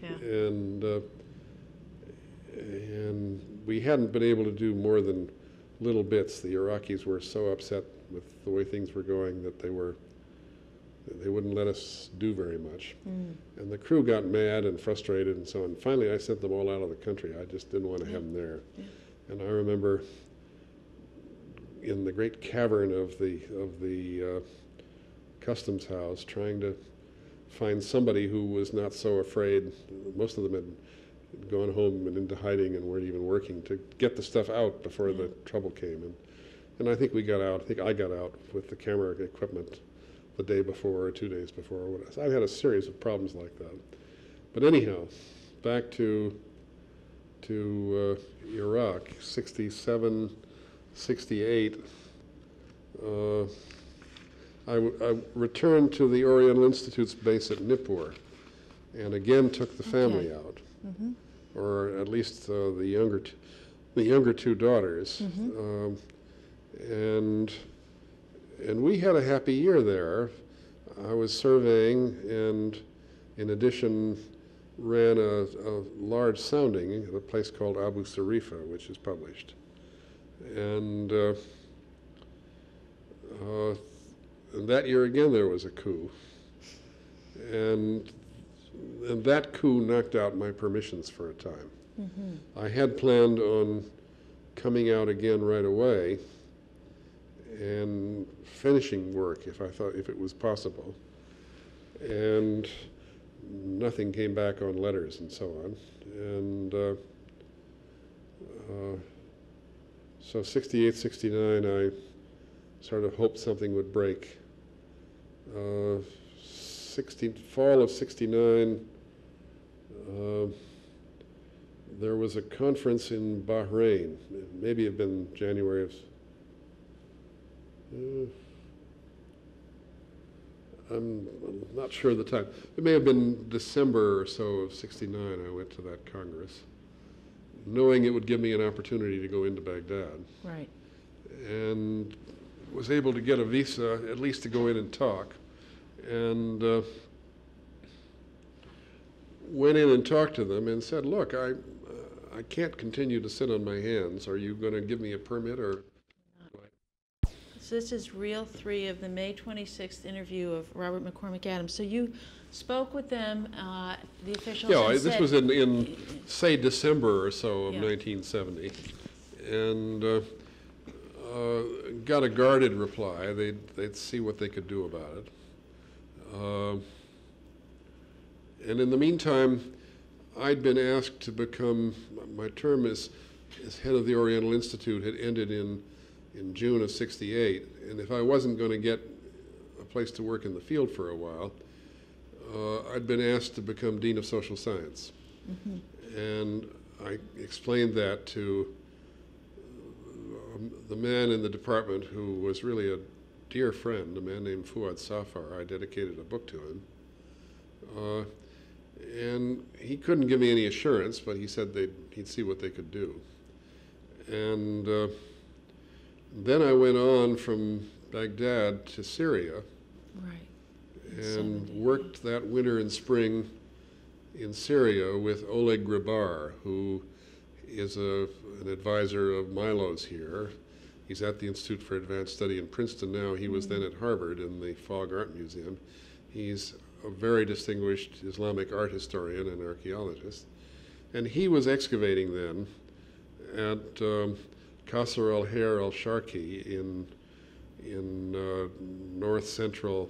And we hadn't been able to do more than little bits. The Iraqis were so upset with the way things were going that they wouldn't let us do very much. And the crew got mad and frustrated and so on. Finally, I sent them all out of the country. I just didn't want to have them there. And I remember in the great cavern of the customs house trying to find somebody who was not so afraid. Most of them had gone home and into hiding and weren't even working, to get the stuff out before the trouble came. And I think we got out. I think I got out with the camera equipment the day before or 2 days before or whatever. So I've had a series of problems like that. But anyhow, back to Iraq, 67, 68. I returned to the Oriental Institute's base at Nippur, and again took the family out, or at least the younger two daughters, and we had a happy year there. I was surveying, and in addition ran a large sounding at a place called Abu Sarifa, which is published. And that year again there was a coup. And that coup knocked out my permissions for a time. I had planned on coming out again right away and finishing work if it was possible. And nothing came back on letters and so on. And so 68, 69, I sort of hoped something would break. Fall of 69, There was a conference in Bahrain. Maybe it had been January of. I'm not sure of the time. It may have been December or so of '69. I went to that Congress, knowing it would give me an opportunity to go into Baghdad. Right. And was able to get a visa, at least to go in and talk. And went in and talked to them and said, look, I can't continue to sit on my hands. Are you going to give me a permit or? So this is reel 3 of the May 26th interview of Robert McCormick Adams. So you spoke with them, the officials. Yeah, and this said, was in say December or so of Yeah. 1970, and got a guarded reply. They'd see what they could do about it. And in the meantime, I'd been asked to become, my term as head of the Oriental Institute had ended in June of '68, and if I wasn't going to get a place to work in the field for a while, I'd been asked to become Dean of Social Science. Mm-hmm. And I explained that to the man in the department who was really a dear friend, a man named Fuad Safar. I dedicated a book to him. And he couldn't give me any assurance, but he said he'd see what they could do. And then I went on from Baghdad to Syria. Right. And 70. worked that winter and spring in Syria with Oleg Grabar, who is an advisor of Milo's here. He's at the Institute for Advanced Study in Princeton now. He was then at Harvard in the Fogg Art Museum. He's a very distinguished Islamic art historian and archaeologist. And he was excavating then at Qasr al-Hair al-Sharqi in north central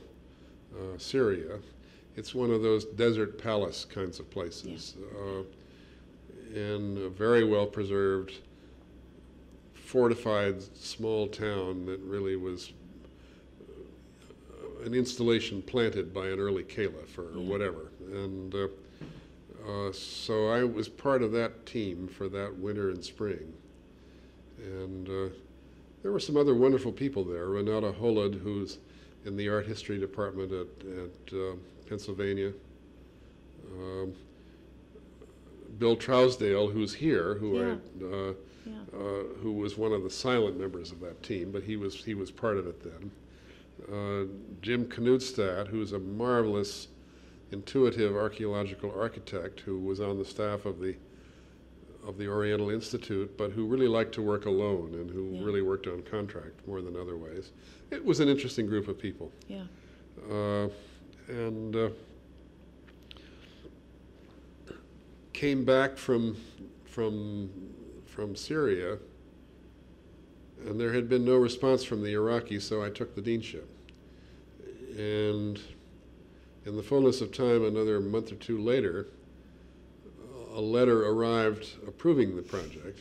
Syria. It's one of those desert palace kinds of places, and a very well preserved, fortified small town that really was an installation planted by an early caliph or whatever. And so I was part of that team for that winter and spring. And there were some other wonderful people there. Renata Holod, who's in the art history department at Pennsylvania. Bill Trousdale, who's here, who who was one of the silent members of that team, but he was part of it then. Jim Knudstad, who's a marvelous, intuitive archaeological architect who was on the staff of the Oriental Institute, but who really liked to work alone and who really worked on contract more than other ways. It was an interesting group of people. Yeah. And came back from Syria, and there had been no response from the Iraqis, so I took the deanship. And in the fullness of time, another month or two later, a letter arrived approving the project.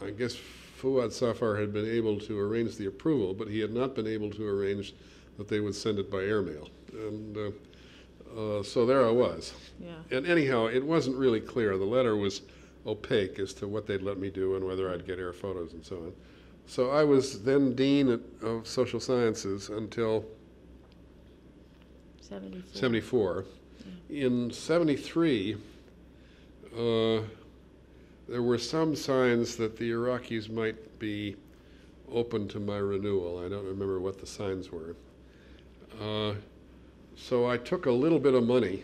I guess Fuad Safar had been able to arrange the approval, but he had not been able to arrange that they would send it by airmail. And so there I was. Yeah. And anyhow, it wasn't really clear. The letter was opaque as to what they'd let me do and whether I'd get air photos and so on. So I was then Dean of Social Sciences until 74. In '73, there were some signs that the Iraqis might be open to my renewal. I don't remember what the signs were. So I took a little bit of money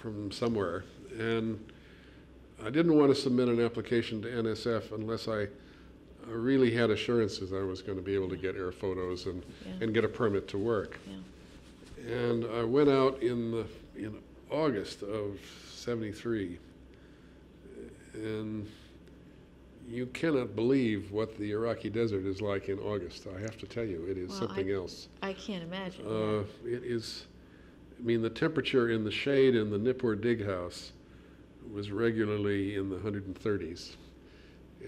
from somewhere, and I didn't want to submit an application to NSF unless I really had assurances I was going to be able to get air photos and get a permit to work. Yeah. And I went out in August of '73, and you cannot believe what the Iraqi desert is like in August. I have to tell you, it is something else. I can't imagine. It is, I mean, the temperature in the shade in the Nippur dig house was regularly in the 130s.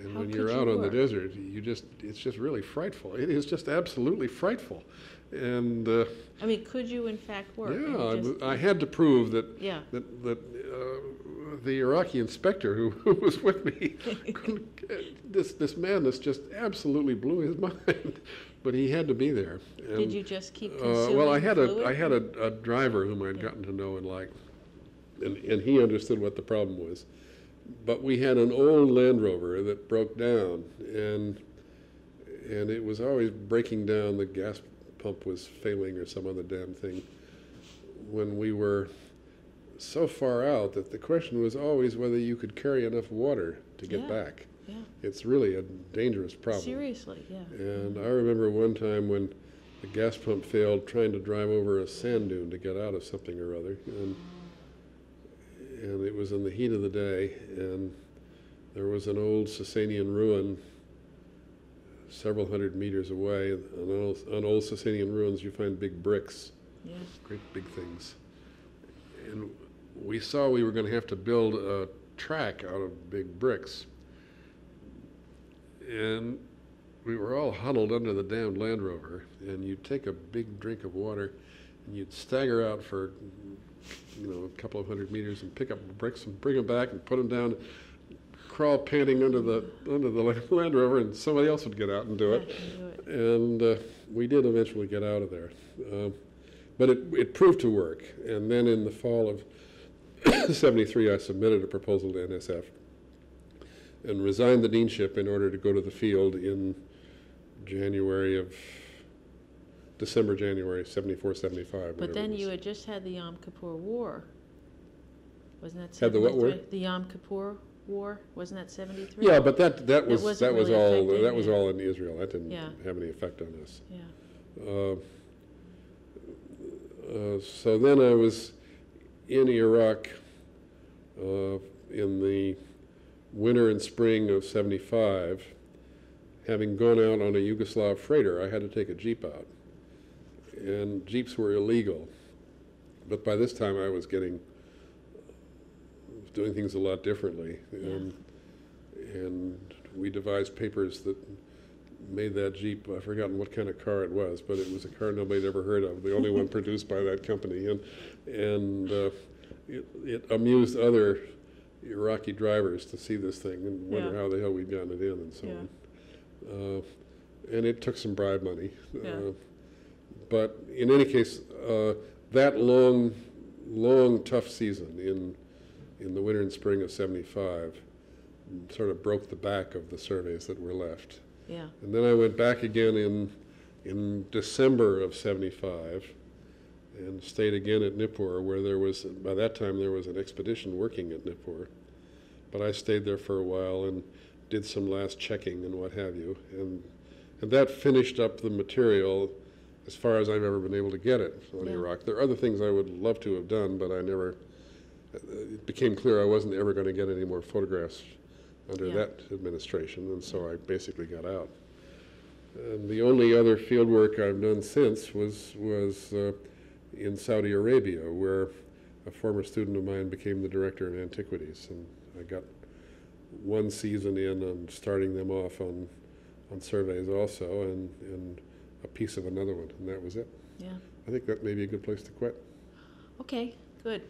And How when could you're you out on the work? desert, it's just really frightful. It is just absolutely frightful. And I mean, could you in fact work? And yeah, you just- I had to prove that Yeah. the Iraqi inspector who was with me, this madness just absolutely blew his mind. But he had to be there. And, Did you just keep consuming well, I had fluid? a driver whom I'd gotten to know and like, and he understood what the problem was. But we had an old Land Rover that broke down, and it was always breaking down. The gas pump was failing or some other damn thing. When we were so far out that the question was always whether you could carry enough water to get Yeah. back. Yeah. It's really a dangerous problem. Seriously, yeah. And I remember one time when the gas pump failed, trying to drive over a sand dune to get out of something or other, and it was in the heat of the day, and there was an old Sasanian ruin several hundred meters away. On old Sasanian ruins, you find big bricks, Yeah. great big things. And we saw we were going to have to build a track out of big bricks. And we were all huddled under the damned Land Rover, and you'd take a big drink of water, and you'd stagger out for, a couple of hundred meters and pick up bricks and bring them back and put them down, crawl panting under the Land Rover, and somebody else would get out and do it. Yeah, you do it. And we did eventually get out of there. But it proved to work. And then in the fall of '73, I submitted a proposal to NSF and resigned the deanship in order to go to the field in December, January, 74, 75. But then you had just had the Yom Kippur War. Wasn't that 73? Had the what war? The Yom Kippur War, wasn't that 73? Yeah, but that was wasn't really affecting, all in Israel. That didn't Yeah. have any effect on us. Yeah. So then I was in Iraq in the winter and spring of '75. Having gone out on a Yugoslav freighter, I had to take a Jeep out. And Jeeps were illegal. But by this time I was doing things a lot differently. And we devised papers that made that Jeep, I've forgotten what kind of car it was, but it was a car nobody had ever heard of, the only one produced by that company. And it amused other Iraqi drivers to see this thing and wonder how the hell we'd gotten it in and so on. And it took some bribe money. But in any case, that long, tough season in the winter and spring of '75 sort of broke the back of the surveys that were left. Yeah. And then I went back again in December of '75 and stayed again at Nippur, where by that time there was an expedition working at Nippur. But I stayed there for a while and did some last checking and what have you. And that finished up the material as far as I've ever been able to get it on Iraq. There are other things I would love to have done, but it became clear I wasn't ever going to get any more photographs under that administration, and so I basically got out. And the only other field work I've done since was in Saudi Arabia, where a former student of mine became the director of antiquities, and I got one season in on starting them off on surveys also, and a piece of another one, and that was it. Yeah. I think that may be a good place to quit. Okay, good.